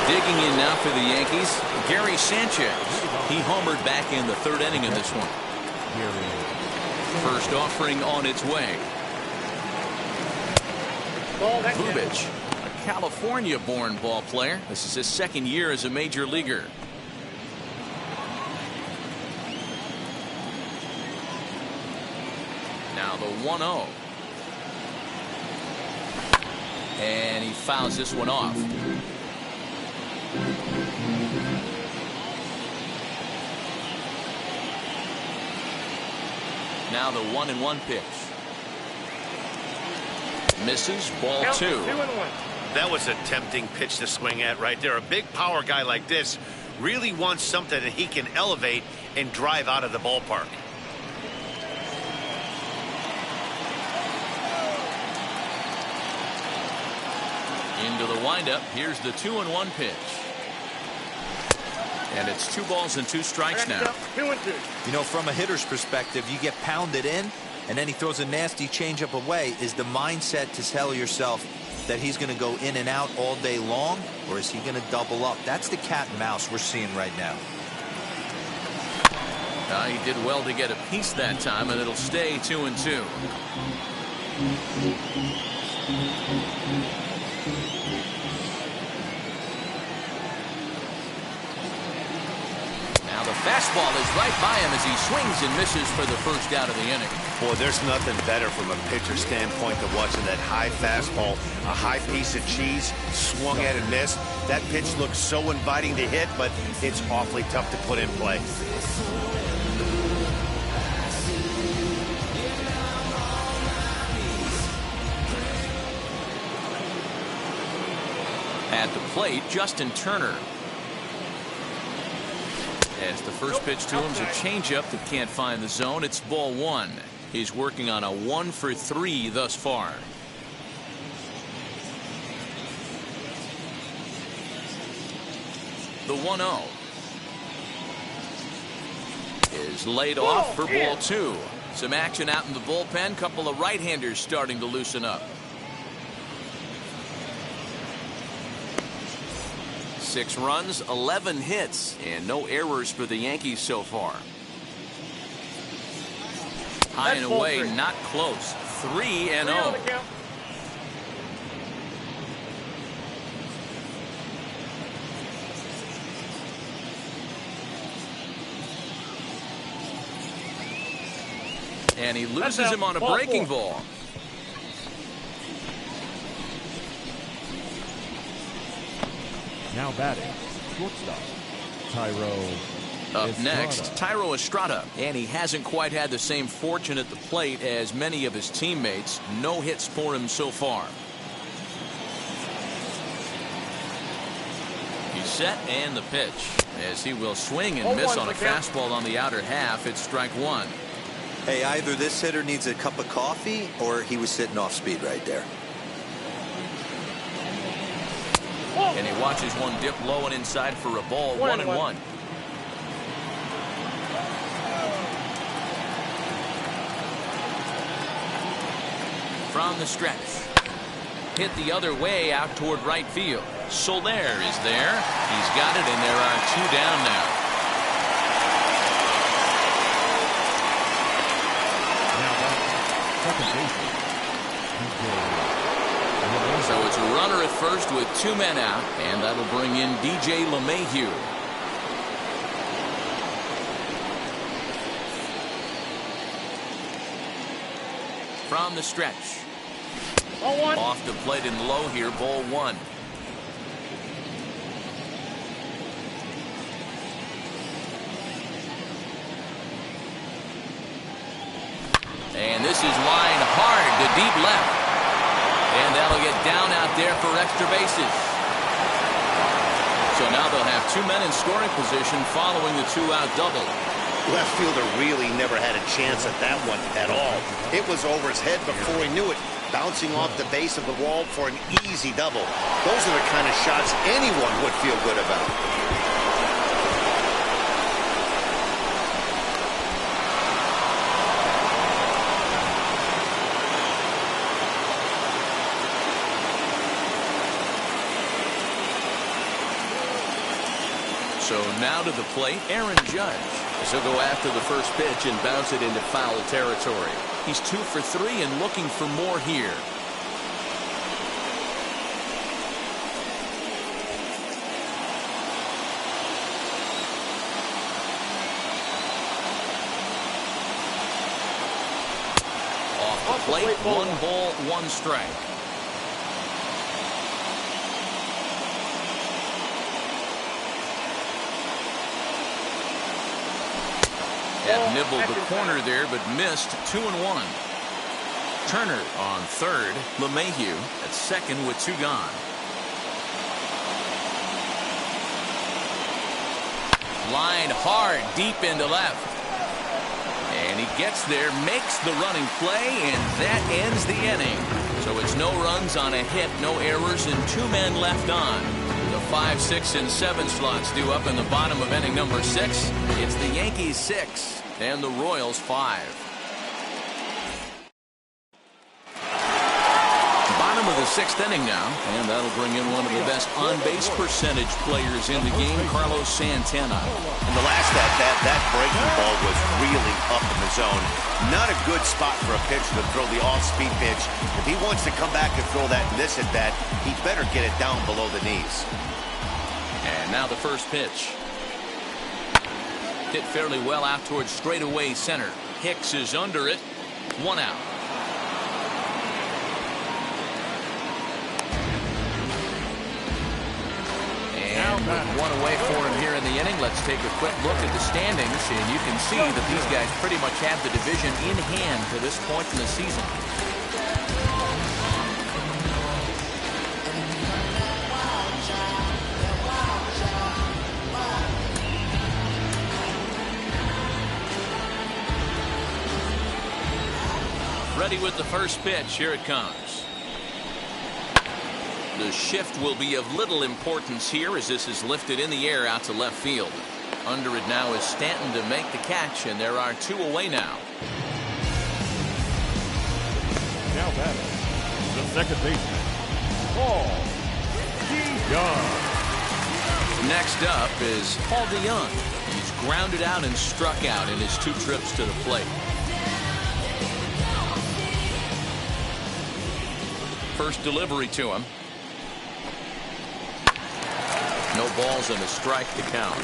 Speaker 2: Digging in now for the Yankees, Gary Sanchez. He homered back in the 3rd inning in this one. First offering on its way. Bubich, a California-born ball player. This is his 2nd year as a major leaguer. Now the 1-0. And he fouls this one off. Now the 1-1 pitch. Misses, ball 2.
Speaker 3: That was a tempting pitch to swing at right there. A big power guy like this really wants something that he can elevate and drive out of the ballpark.
Speaker 2: Into the windup. Here's the 2-1 pitch. And it's 2 balls and 2 strikes now.
Speaker 6: 2-2.
Speaker 5: You know, from a hitter's perspective, you get pounded in, and then he throws a nasty changeup away. Is the mindset to tell yourself that he's going to go in and out all day long, or is he going to double up? That's the cat and mouse we're seeing right now.
Speaker 2: He did well to get a piece that time, and it'll stay 2-2. Now the fastball is right by him as he swings and misses for the first out of the inning.
Speaker 3: Boy, there's nothing better from a pitcher standpoint than watching that high fastball, a high piece of cheese, swung at and missed. That pitch looks so inviting to hit, but it's awfully tough to put in play.
Speaker 2: At the plate, Justin Turner. As the first pitch to him is a changeup that can't find the zone. It's ball 1. He's working on a 1-for-3 thus far. The 1-0 is laid off for ball 2. Some action out in the bullpen. Couple of right-handers starting to loosen up. 6 runs, 11 hits, and no errors for the Yankees so far. High and away, not close. 3-0. And he loses him on a breaking ball.
Speaker 4: Now batting, shortstop, Thairo.
Speaker 2: Up next, Thairo Estrada. And he hasn't quite had the same fortune at the plate as many of his teammates. No hits for him so far. He's set and the pitch. As he will swing and miss on a fastball on the outer half. It's strike 1.
Speaker 5: Hey, either this hitter needs a cup of coffee or he was sitting off speed right there.
Speaker 2: And he watches one dip low and inside for a ball. 1-1. From the stretch. Hit the other way out toward right field. Soler is there. He's got it, and there are 2 down now.
Speaker 4: Second baseman.
Speaker 2: So it's a runner at first with 2 men out, and that'll bring in DJ LeMahieu. From the stretch.
Speaker 7: Off the plate and low here, ball one. And this is line hard to deep left. And that'll get down out there for extra bases. So now they'll have two men in scoring position following the two-out double.
Speaker 3: Left fielder really never had a chance at that one at all. It was over his head before he knew it, bouncing off the base of the wall for an easy double. Those are the kind of shots anyone would feel good about.
Speaker 2: So now to the plate, Aaron Judge. He'll go after the first pitch and bounce it into foul territory. He's 2 for 3 and looking for more here. Off the plate, 1 ball, 1 strike. Had nibbled the corner there, but missed. 2-1. Turner on third. LeMahieu at second with 2 gone. Line hard deep into left. And he gets there, makes the running play, and that ends the inning. So it's no runs on a hit, no errors, and 2 men left on. The 5, 6, and 7 slots due up in the bottom of inning number 6. It's the Yankees 6 and the Royals 5. Bottom of the 6th inning now, and that'll bring in one of the best on-base percentage players in the game, Carlos Santana.
Speaker 3: In the last at-bat, that breaking ball was really up in the zone. Not a good spot for a pitcher to throw the off-speed pitch. If he wants to come back and throw that in this at-bat, he better get it down below the knees.
Speaker 2: And now the first pitch. Hit fairly well out towards straightaway center. Hicks is under it. 1 out. And with 1 away for him here in the inning, let's take a quick look at the standings, and you can see that these guys pretty much have the division in hand to this point in the season. Ready with the first pitch. Here it comes. The shift will be of little importance here as this is lifted in the air out to left field. Under it now is Stanton to make the catch, and there are 2 away now.
Speaker 4: Now batting, the second baseman, Paul DeJong.
Speaker 2: Next up is Paul DeJong. He's grounded out and struck out in his 2 trips to the plate. First delivery to him. No balls and a strike to count.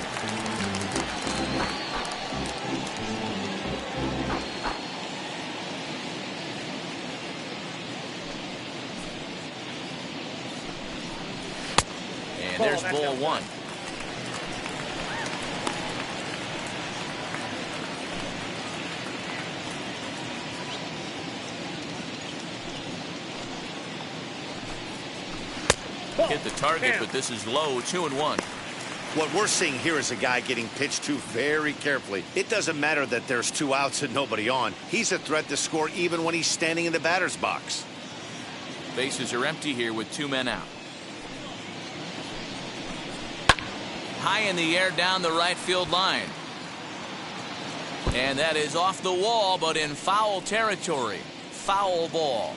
Speaker 2: And there's ball 1. Hit the target, but this is low. 2-1.
Speaker 3: What we're seeing here is a guy getting pitched to very carefully. It doesn't matter that there's 2 outs and nobody on. He's a threat to score even when he's standing in the batter's box.
Speaker 2: Bases are empty here with 2 men out. High in the air down the right field line. And that is off the wall, but in foul territory. Foul ball.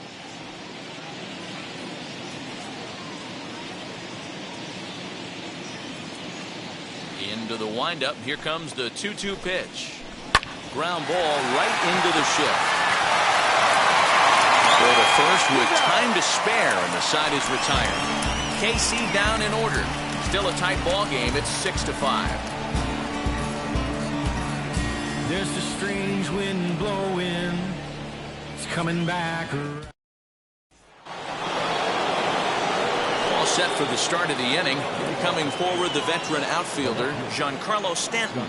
Speaker 2: Into the windup. Here comes the 2-2 pitch. Ground ball right into the shift. Go to first with time to spare, and the side is retired. KC down in order. Still a tight ball game. It's 6-5.
Speaker 9: There's a strange wind blowing. It's coming back around.
Speaker 2: set for the start of the inning. Coming forward, the veteran outfielder, Giancarlo Stanton.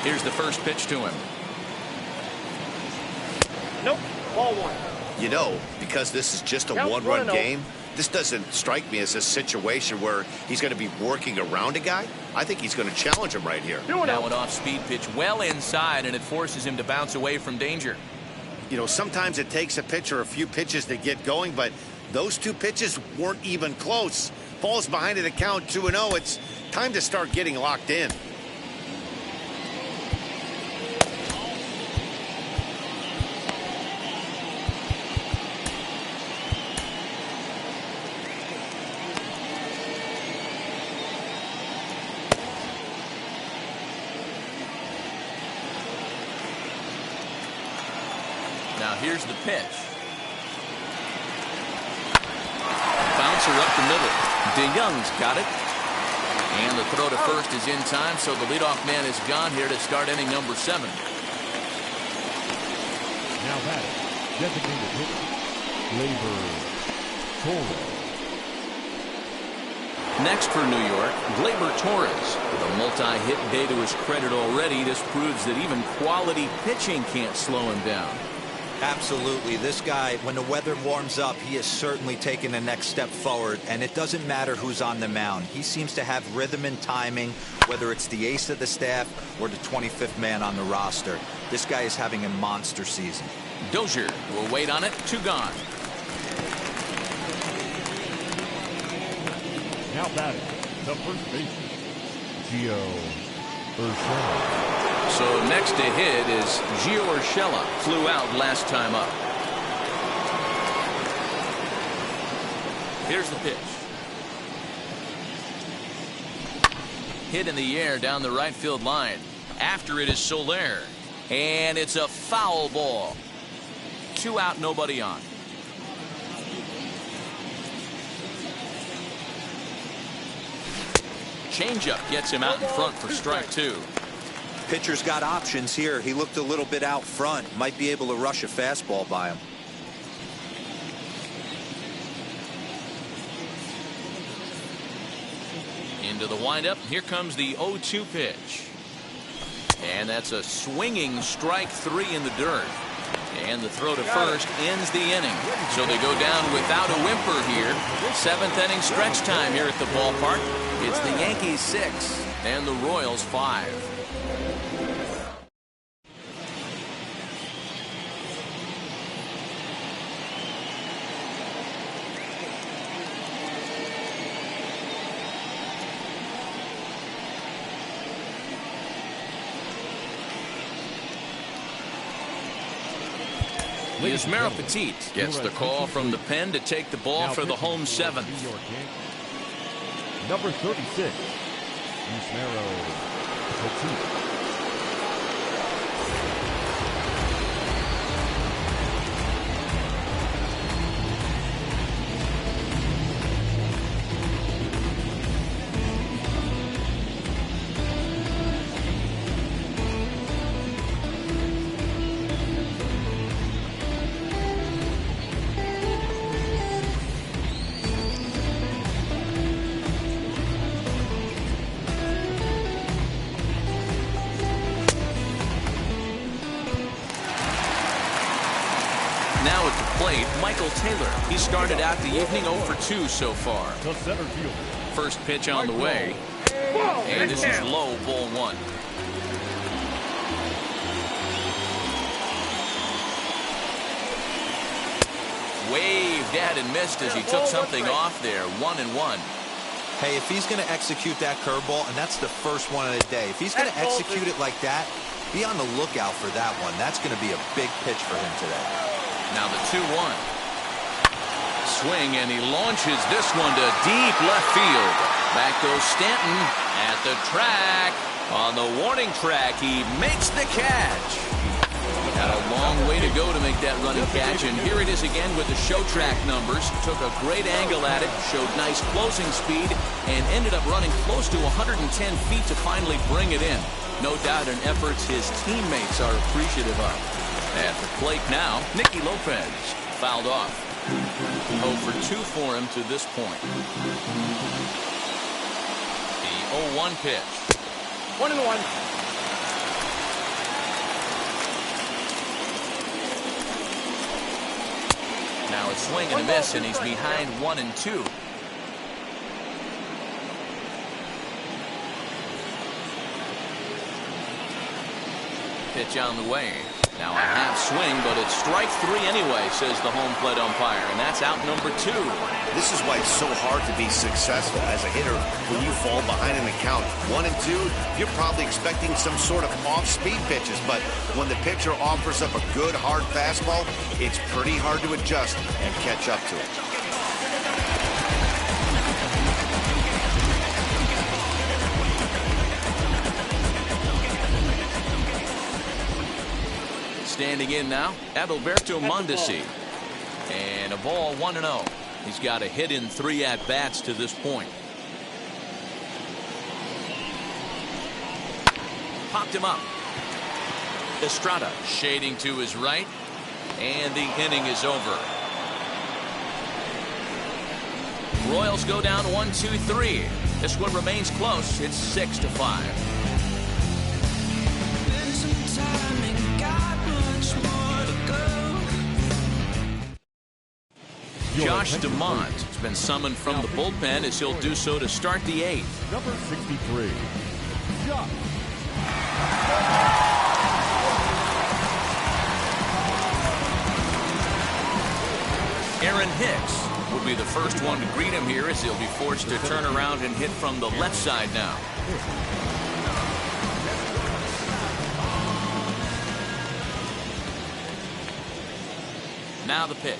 Speaker 2: Here's the first pitch to him.
Speaker 6: Nope. Ball one.
Speaker 3: You know, because this is just a one-run game, this doesn't strike me as a situation where he's going to be working around a guy. I think he's going to challenge him right here.
Speaker 2: Now an off-speed pitch well inside, and it forces him to bounce away from danger.
Speaker 3: You know, sometimes it takes a pitcher a few pitches to get going, but those two pitches weren't even close. Falls behind at a count 2-0. It's time to start getting locked in.
Speaker 2: Now here's the pitch. Bouncer up the middle. DeYoung's got it. And the throw to first is in time, so the leadoff man is gone here to start inning number 7.
Speaker 4: Now that designated hitter, Gleyber Torres.
Speaker 2: Next for New York, Gleyber Torres. With a multi-hit day to his credit already, this proves that even quality pitching can't slow him down.
Speaker 5: Absolutely. This guy, when the weather warms up, he is certainly taking the next step forward, and it doesn't matter who's on the mound. He seems to have rhythm and timing, whether it's the ace of the staff or the 25th man on the roster. This guy is having a monster season.
Speaker 2: Dozier will wait on it. 2 gone.
Speaker 4: Now batting, the first baseman, Gio Urshela.
Speaker 2: So next to hit is Gio Urshela. Flew out last time up. Here's the pitch. Hit in the air down the right field line. After it is Soler. And it's a foul ball. 2 out, nobody on. Changeup gets him out in front for strike 2.
Speaker 5: Pitcher's got options here. He looked a little bit out front. Might be able to rush a fastball by him.
Speaker 2: Into the windup. Here comes the 0-2 pitch. And that's a swinging strike 3 in the dirt. And the throw to first ends the inning. So they go down without a whimper here. 7th inning stretch time here at the ballpark. It's the Yankees 6 and the Royals 5. Yusmeiro Petit gets the call from the pen to take the ball for the home 7th.
Speaker 4: Number 36, Yusmeiro Petit.
Speaker 2: Now at the plate, Michael Taylor. He started out the evening 0 for 2 so far.
Speaker 4: The center fielder.
Speaker 2: First pitch on the way. And this is low, ball 1. Waved at and missed as he took something off there. 1-1.
Speaker 5: Hey, if he's going to execute that curveball, and that's the first one of the day, if he's going to execute it like that, be on the lookout for that one. That's going to be a big pitch for him today.
Speaker 2: Now the 2-1. Swing, and he launches this one to deep left field. Back goes Stanton at the track. On the warning track, he makes the catch. Got a long way to go to make that running catch, and here it is again with the show track numbers. Took a great angle at it, showed nice closing speed, and ended up running close to 110 feet to finally bring it in. No doubt an effort his teammates are appreciative of. At the plate now, Nicky Lopez.
Speaker 7: fouled off. 0 for 2 for him to this point. The 0-1 pitch.
Speaker 6: 1-1.
Speaker 7: Now a swing and a miss, and he's behind 1-2. Pitch on the way. Now a half swing, but it's strike 3 anyway, says the home plate umpire, and that's out number 2.
Speaker 3: This is why it's so hard to be successful as a hitter when you fall behind in the count. 1 and 2, you're probably expecting some sort of off-speed pitches, but when the pitcher offers up a good hard fastball, it's pretty hard to adjust and catch up to it.
Speaker 7: Standing in now, Adalberto Mondesi. And a ball 1-0. He's got a hit in 3 at-bats to this point. Popped him up. Estrada shading to his right. And the inning is over. Royals go down 1-2-3. This one remains close. It's 6-5. Josh DeMont has been summoned from the bullpen as he'll do so to start the 8th.
Speaker 4: Number 63, Josh.
Speaker 7: Aaron Hicks will be the first one to greet him here as he'll be forced to turn around and hit from the left side now. Now the pitch.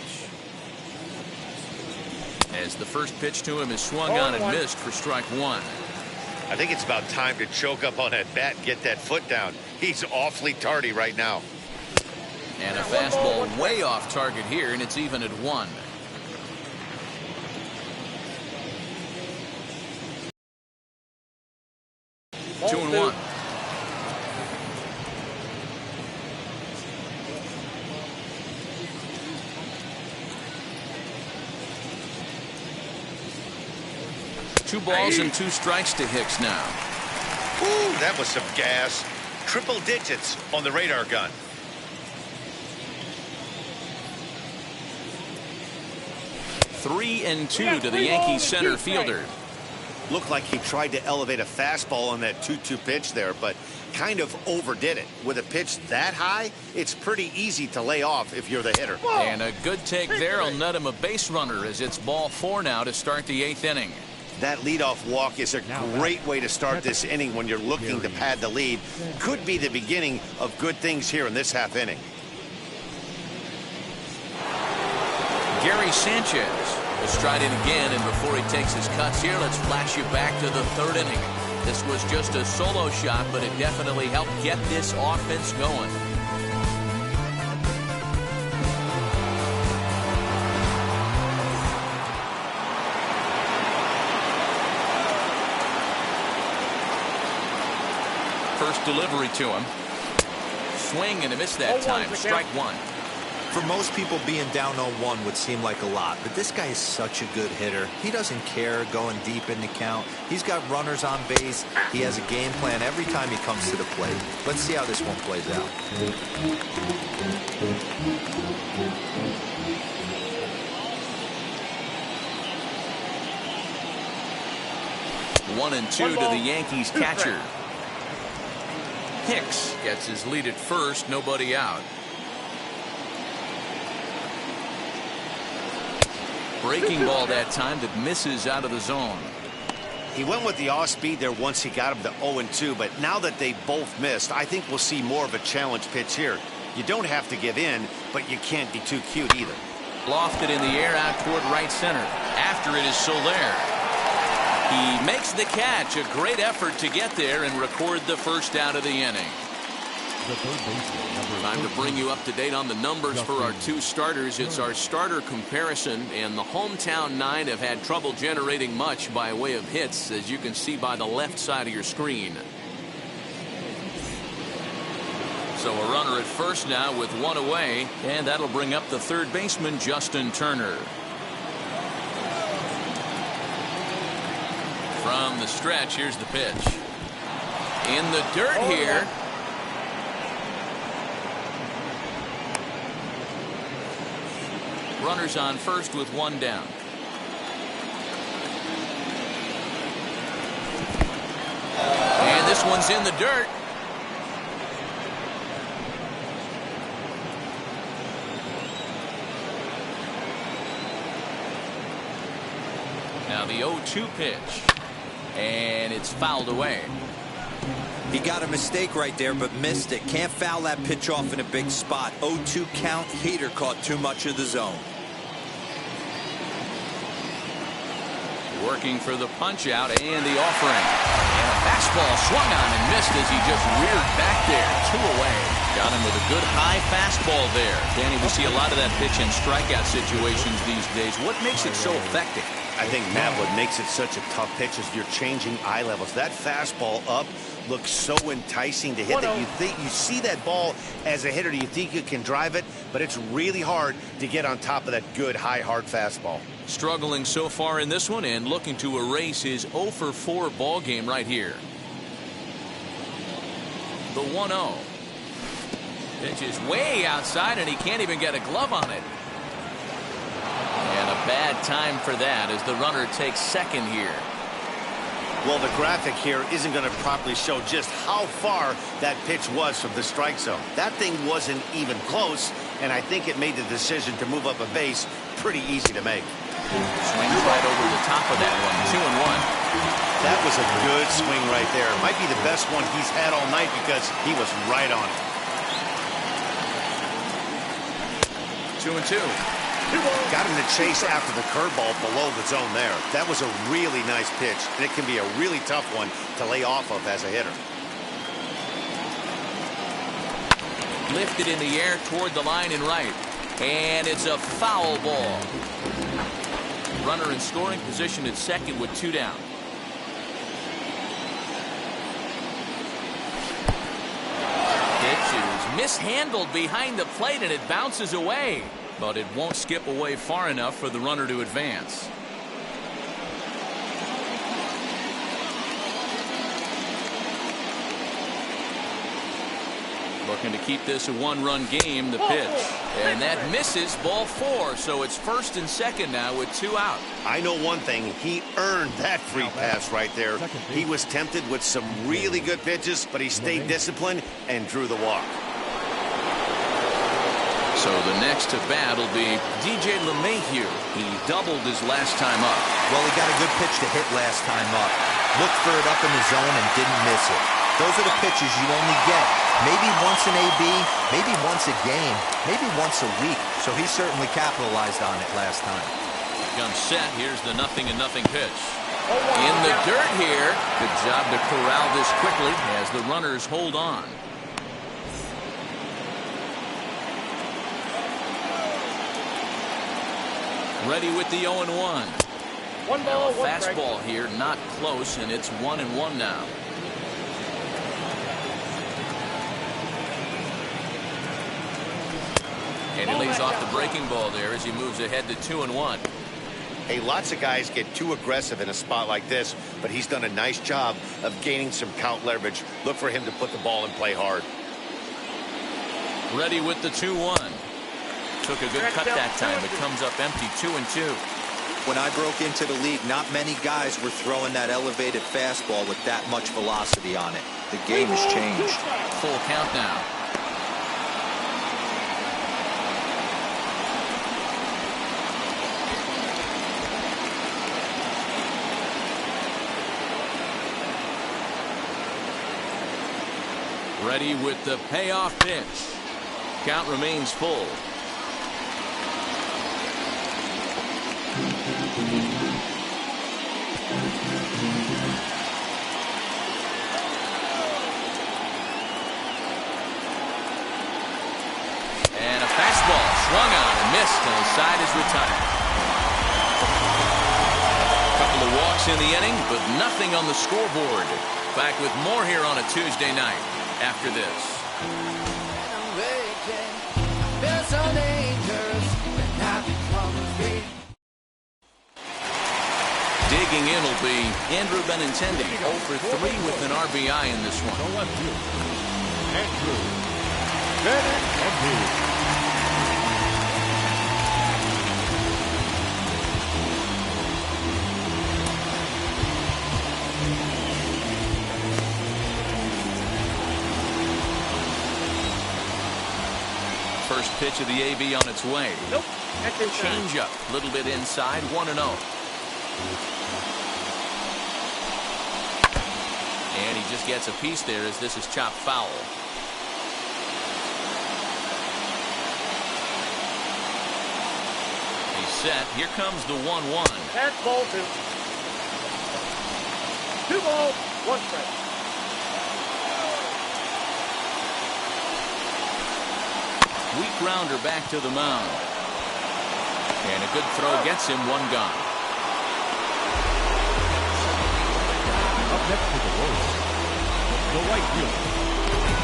Speaker 7: As the first pitch to him is swung on and missed for strike 1.
Speaker 3: I think it's about time to choke up on that bat and get that foot down. He's awfully tardy right now.
Speaker 7: And a fastball way off target here, and it's even at 1. Two and 1. Two balls and 2 strikes to Hicks now.
Speaker 3: Ooh, that was some gas. Triple digits on the radar gun.
Speaker 7: Three and 2 to the Yankees center fielder.
Speaker 3: Looked like he tried to elevate a fastball on that 2-2 pitch there, but kind of overdid it. With a pitch that high, it's pretty easy to lay off if you're the hitter.
Speaker 7: And a good take there will net him a base runner as it's ball 4 now to start the 8th inning.
Speaker 3: That leadoff walk is a great way to start this inning when you're looking to pad the lead. Could be the beginning of good things here in this half inning.
Speaker 7: Gary Sanchez will stride in again, and before he takes his cuts here, let's flash you back to the 3rd inning. This was just a solo shot, but it definitely helped get this offense going. First delivery to him. Swing and a miss that time. Strike 1.
Speaker 5: For most people, being down 0-1 would seem like a lot, but this guy is such a good hitter. He doesn't care going deep in the count. He's got runners on base. He has a game plan every time he comes to the plate. Let's see how this one plays out.
Speaker 7: 1-2 to the Yankees catcher. Hicks gets his lead at first, nobody out. Breaking ball that time that misses out of the zone.
Speaker 3: He went with the off speed there once he got him to 0-2, but now that they both missed, I think we'll see more of a challenge pitch here. You don't have to give in, but you can't be too cute either.
Speaker 7: Lofted in the air out toward right center. After it is Soler. He makes the catch. A great effort to get there and record the first out of the inning. Time to bring you up to date on the numbers for our 2 starters. It's our starter comparison, and the hometown 9 have had trouble generating much by way of hits, as you can see by the left side of your screen.
Speaker 2: So a runner at first now with one away, and that'll bring up the third baseman, Justin Turner. From the stretch, here's the pitch. In the dirt here. Runners on first with one down. And this one's in the dirt. Now the 0-2 pitch. And it's fouled away.
Speaker 5: He got a mistake right there, but missed it. Can't foul that pitch off in a big spot. 0-2 count. Heater caught too much of the zone.
Speaker 2: Working for the punch out and the offering. And a fastball swung on and missed as he just reared back there. 2 away. Got him with a good high fastball there. Danny, we see a lot of that pitch in strikeout situations these days. What makes it so effective?
Speaker 3: I think, Matt, what makes it such a tough pitch is you're changing eye levels. That fastball up looks so enticing to hit that you see that ball as a hitter. You think you can drive it, but it's really hard to get on top of that good, high, hard fastball.
Speaker 2: Struggling so far in this one and looking to erase his 0-for-4 ball game right here. The 1-0. Pitch is way outside, and he can't even get a glove on it. And a bad time for that as the runner takes second here.
Speaker 3: Well, the graphic here isn't going to properly show just how far that pitch was from the strike zone. That thing wasn't even close, and I think it made the decision to move up a base pretty easy to make.
Speaker 2: Swings right over the top of that one. 2-1.
Speaker 3: That was a good swing right there. Might be the best one he's had all night because he was right on it.
Speaker 2: 2-2.
Speaker 3: Got him to chase after the curveball below the zone there. That was a really nice pitch, and it can be a really tough one to lay off of as a hitter.
Speaker 2: Lifted in the air toward the line and right. And it's a foul ball. Runner in scoring position at second with 2 down. Pitch is mishandled behind the plate, and it bounces away. But it won't skip away far enough for the runner to advance. Looking to keep this a 1-run game, the pitch. And that misses, ball 4. So it's first and second now with 2 out.
Speaker 3: I know one thing. He earned that free pass right there. He was tempted with some really good pitches, but he stayed disciplined and drew the walk.
Speaker 2: So the next to bat will be DJ LeMahieu. He doubled his last time up.
Speaker 5: Well, he got a good pitch to hit last time up. Looked for it up in the zone and didn't miss it. Those are the pitches you only get maybe once an AB, maybe once a game, maybe once a week. So he certainly capitalized on it last time.
Speaker 2: Comes set. Here's the 0-0 pitch. In the dirt here. Good job to corral this quickly as the runners hold on. Ready with the 0-1.
Speaker 6: One ball, one
Speaker 2: fastball here, not close, and it's 1-1 now. And he lays off the breaking ball there as he moves ahead to 2-1.
Speaker 3: Hey, lots of guys get too aggressive in a spot like this, but he's done a nice job of gaining some count leverage. Look for him to put the ball in play hard.
Speaker 2: Ready with the 2-1. Took a good cut that time, but comes up empty. 2-2.
Speaker 5: When I broke into the league, not many guys were throwing that elevated fastball with that much velocity on it. The game has changed.
Speaker 2: Full count now. Ready with the payoff pitch. Count remains full. And a fastball swung on and missed, and his side is retired. Couple of walks in the inning, but nothing on the scoreboard. Back with more here on a Tuesday night after this. Digging in will be Andrew Benintendi, 0 for 3 with an RBI in this one.
Speaker 4: The left fielder, Andrew Benintendi.
Speaker 2: First pitch of the AB on its way.
Speaker 6: Nope.
Speaker 2: Change up, a little bit inside, 1-0. And he just gets a piece there as this is chopped foul. He's set. Here comes the 1-1.
Speaker 6: That's ball 2. 2 balls, 1 strike.
Speaker 2: Weak grounder back to the mound. And a good throw gets him 1 gone.
Speaker 4: Up next to the Royals, the right fielder,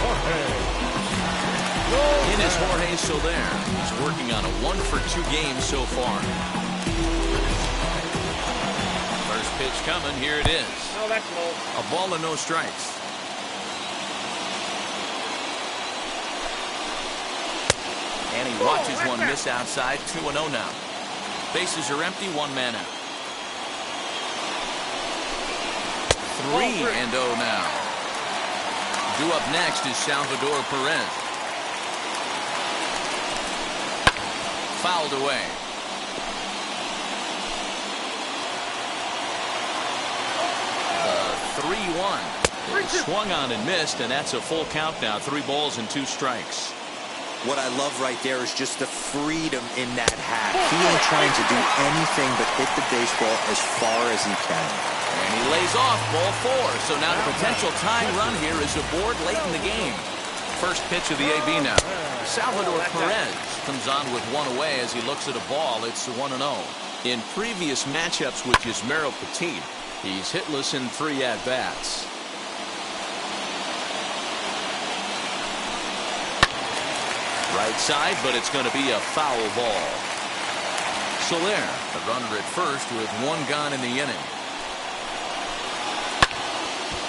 Speaker 4: Jorge.
Speaker 2: In is Jorge Soler. He's working on a 1 for 2 game so far. First pitch coming. Here it is.
Speaker 6: Oh, that's low.
Speaker 2: A ball and no strikes. And he watches one miss outside. 2-0 now. Bases are empty. 1 man out. 3-0 now. Due up next is Salvador Perez. Fouled away. The 3-1. It swung on and missed, and that's a full count now. 3 balls and 2 strikes.
Speaker 5: What I love right there is just the freedom in that hat. He ain't trying to do anything but hit the baseball as far as he can.
Speaker 2: And he lays off ball 4. So now the potential tying run here is aboard late in the game. First pitch of the AB now. Salvador Perez comes on with 1 away as he looks at a ball. It's 1-0. In previous matchups with Yusmeiro Petit, he's hitless in 3 at-bats. Right side, but it's going to be a foul ball. Soler, the runner at first with 1 gone in the inning.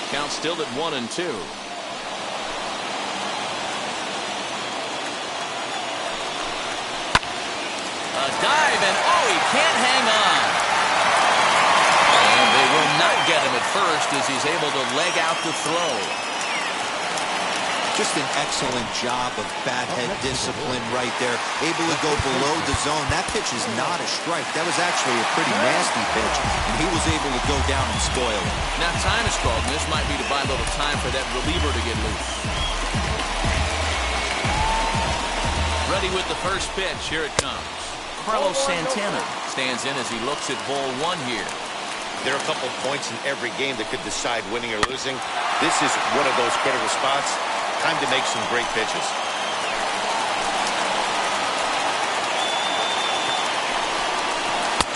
Speaker 2: Count still at 1-2. A dive, and he can't hang on. And they will not get him at first as he's able to leg out the throw.
Speaker 5: Just an excellent job of bat head discipline right there. Able to go below the zone. That pitch is not a strike. That was actually a pretty nasty pitch. And he was able to go down and spoil it.
Speaker 2: Now time is called, and this might be to buy a little time for that reliever to get loose. Ready with the first pitch. Here it comes. Carlos Santana stands in as he looks at ball 1 here.
Speaker 3: There are a couple points in every game that could decide winning or losing. This is one of those critical spots. Time to make some great pitches.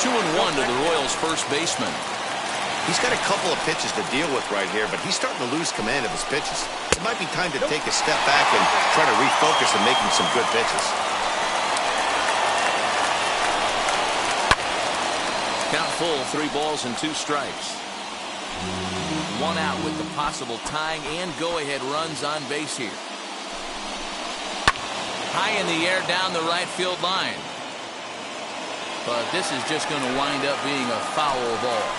Speaker 2: 2-1 to the Royals' first baseman.
Speaker 3: He's got a couple of pitches to deal with right here, but he's starting to lose command of his pitches. It might be time to take a step back and try to refocus on making some good pitches.
Speaker 2: Count full, 3 balls and 2 strikes. 1 out with the possible tying and go-ahead runs on base here. High in the air down the right field line. But this is just going to wind up being a foul ball.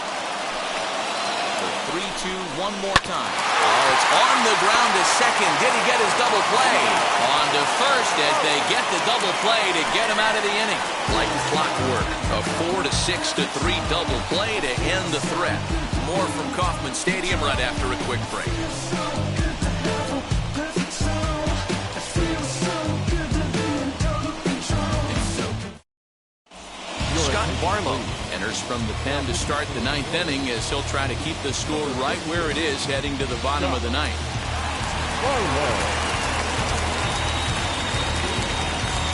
Speaker 2: The 3-2 one more time. Oh, it's on the ground to second. Did he get his double play? On to first as they get the double play to get him out of the inning. Like clockwork, a 4-6-3 double play to end the threat. More from Kauffman Stadium right after a quick break. Scott Barlow enters from the pen to start the 9th inning as he'll try to keep the score right where it is heading to the bottom of the 9th.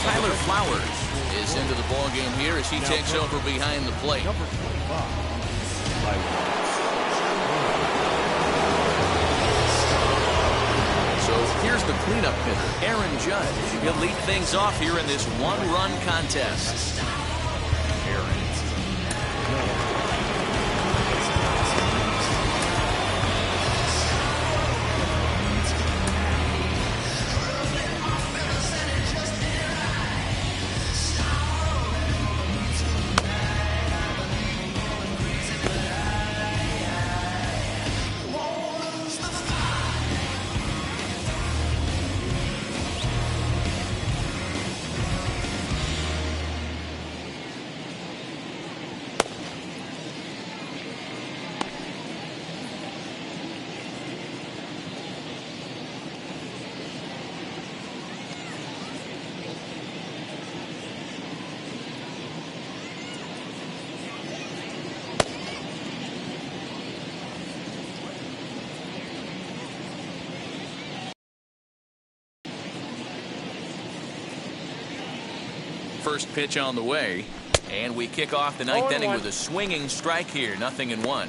Speaker 2: Tyler Flowers is into the ballgame here as he takes over behind the plate. So here's here's the cleanup hitter, Aaron Judge. He'll lead things off here in this one-run contest. First pitch on the way, and we kick off the ninth inning with a swinging strike here. 0-1.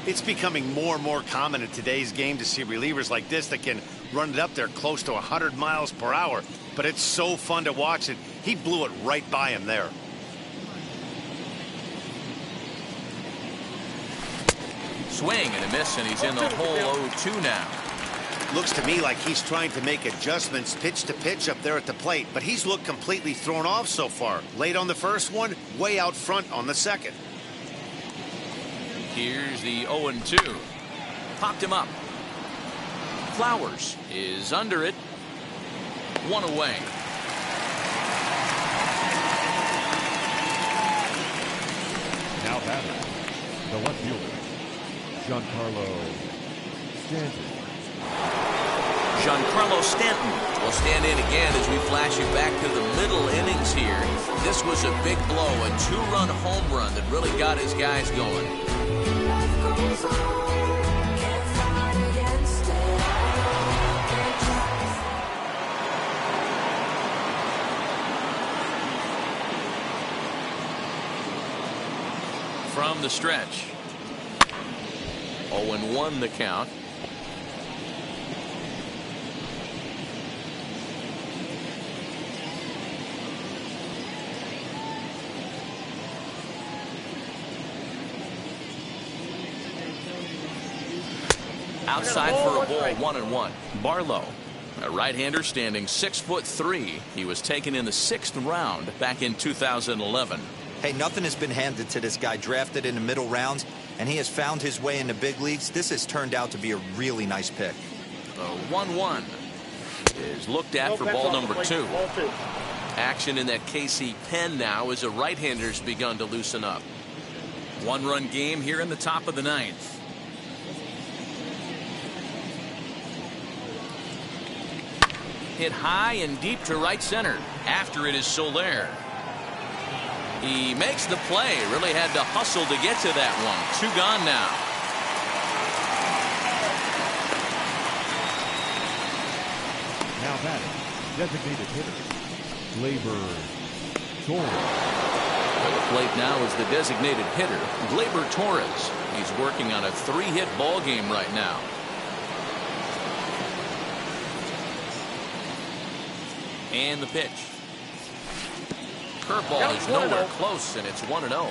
Speaker 3: It's becoming more and more common in today's game to see relievers like this that can run it up there close to 100 miles per hour. But it's so fun to watch it. He blew it right by him there.
Speaker 2: Swing and a miss, and he's in the hole 0-2 now.
Speaker 3: Looks to me like he's trying to make adjustments pitch to pitch up there at the plate, but he's looked completely thrown off so far. Late on the first one, way out front on the second.
Speaker 2: Here's the 0-2. Popped him up. Flowers is under it. One away.
Speaker 4: Now batting, the left fielder, Giancarlo Stanton.
Speaker 2: Giancarlo Stanton will stand in again as we flash you back to the middle innings here. This was a big blow, a 2-run home run that really got his guys going. From the stretch. 0-1 the count. Outside for a ball, 1-1. Barlow, a right-hander standing 6'3". He was taken in the 6th round back in 2011.
Speaker 5: Hey, nothing has been handed to this guy. Drafted in the middle rounds, and he has found his way in the big leagues. This has turned out to be a really nice pick.
Speaker 2: The 1-1 is looked at for ball number 2. Action in that KC pen now as a right-hander's begun to loosen up. 1-run game here in the top of the 9th. Hit high and deep to right center. After it is Soler. He makes the play. Really had to hustle to get to that one. 2 gone now.
Speaker 4: Now batting, designated hitter, Gleyber Torres.
Speaker 2: At the plate now is the designated hitter, Gleyber Torres. He's working on a 3-hit ball game right now. And the pitch. Curveball is nowhere close, and it's 1-0.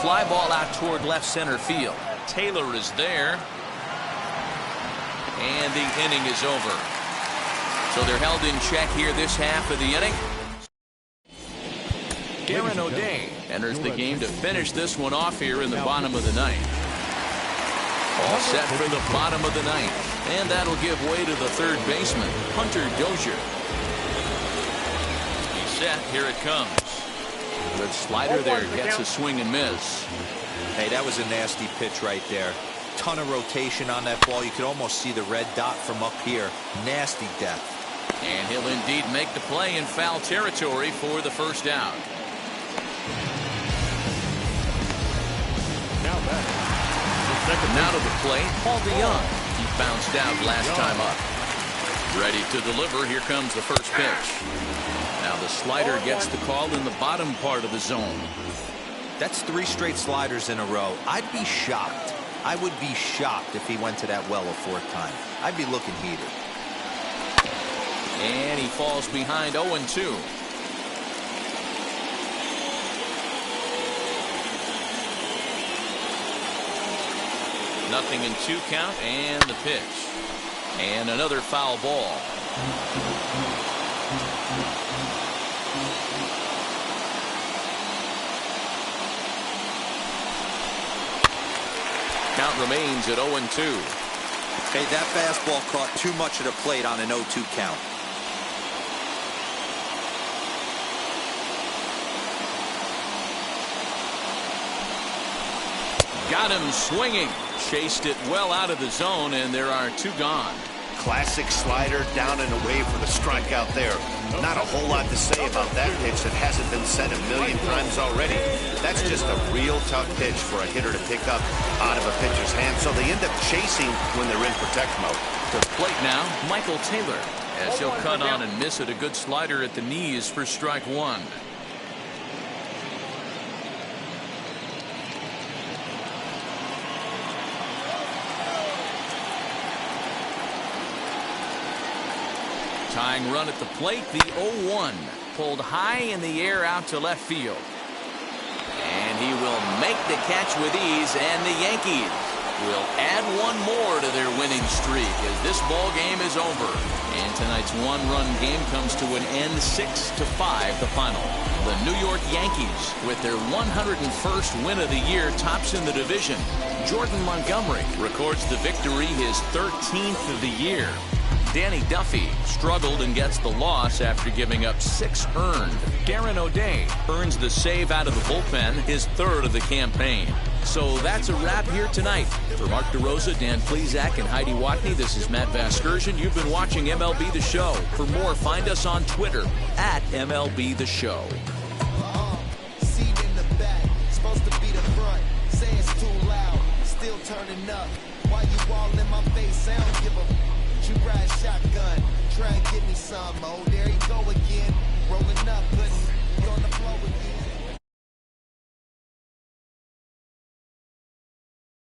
Speaker 2: Fly ball out toward left center field. Taylor is there. And the inning is over. So they're held in check here this half of the inning. Darren O'Day enters the game to finish this one off here in the bottom of the 9th. All set for the bottom of the 9th. And that'll give way to the third baseman, Hunter Dozier. He's set. Here it comes. Good slider there. Gets a swing and miss.
Speaker 5: Hey, that was a nasty pitch right there. Ton of rotation on that ball. You could almost see the red dot from up here. Nasty death.
Speaker 2: And he'll indeed make the play in foul territory for the first out. Now to the plate, Paul DeYoung. He bounced out last time up. Ready to deliver. Here comes the first pitch. Now the slider gets the call in the bottom part of the zone.
Speaker 5: That's 3 straight sliders in a row. I'd be shocked. I would be shocked if he went to that well a 4th time. I'd be looking heated.
Speaker 2: And he falls behind 0-2. Nothing in 2 count, and the pitch. And another foul ball. Count remains at 0-2.
Speaker 5: Hey, that fastball caught too much of the plate on an 0-2 count.
Speaker 2: Got him swinging. Chased it well out of the zone, and there are 2 gone.
Speaker 3: Classic slider down and away for the strikeout there. Not a whole lot to say about that pitch that hasn't been said a million times already. That's just a real tough pitch for a hitter to pick up out of a pitcher's hand, so they end up chasing when they're in protect mode.
Speaker 2: To the plate now, Michael Taylor, as he'll cut on and miss it. A good slider at the knees for strike 1. Tying run at the plate, the 0-1. Pulled high in the air out to left field. And he will make the catch with ease, and the Yankees will add 1 more to their winning streak as this ball game is over. And tonight's 1-run game comes to an end, 6-5 the final. The New York Yankees, with their 101st win of the year, tops in the division. Jordan Montgomery records the victory, his 13th of the year. Danny Duffy struggled and gets the loss after giving up 6 earned. Darren O'Day earns the save out of the bullpen, his 3rd of the campaign. So that's a wrap here tonight. For Mark DeRosa, Dan Plesac, and Heidi Watney, this is Matt Vasgersian. You've been watching MLB The Show. For more, find us on Twitter at MLB The Show.
Speaker 10: Seat in the back, supposed to be the front. Say it's too loud, still turning up. Why you all in my face? I don't give a. You ride shotgun, try and get me some. Oh, there you go again, rolling up, putting on the floor again.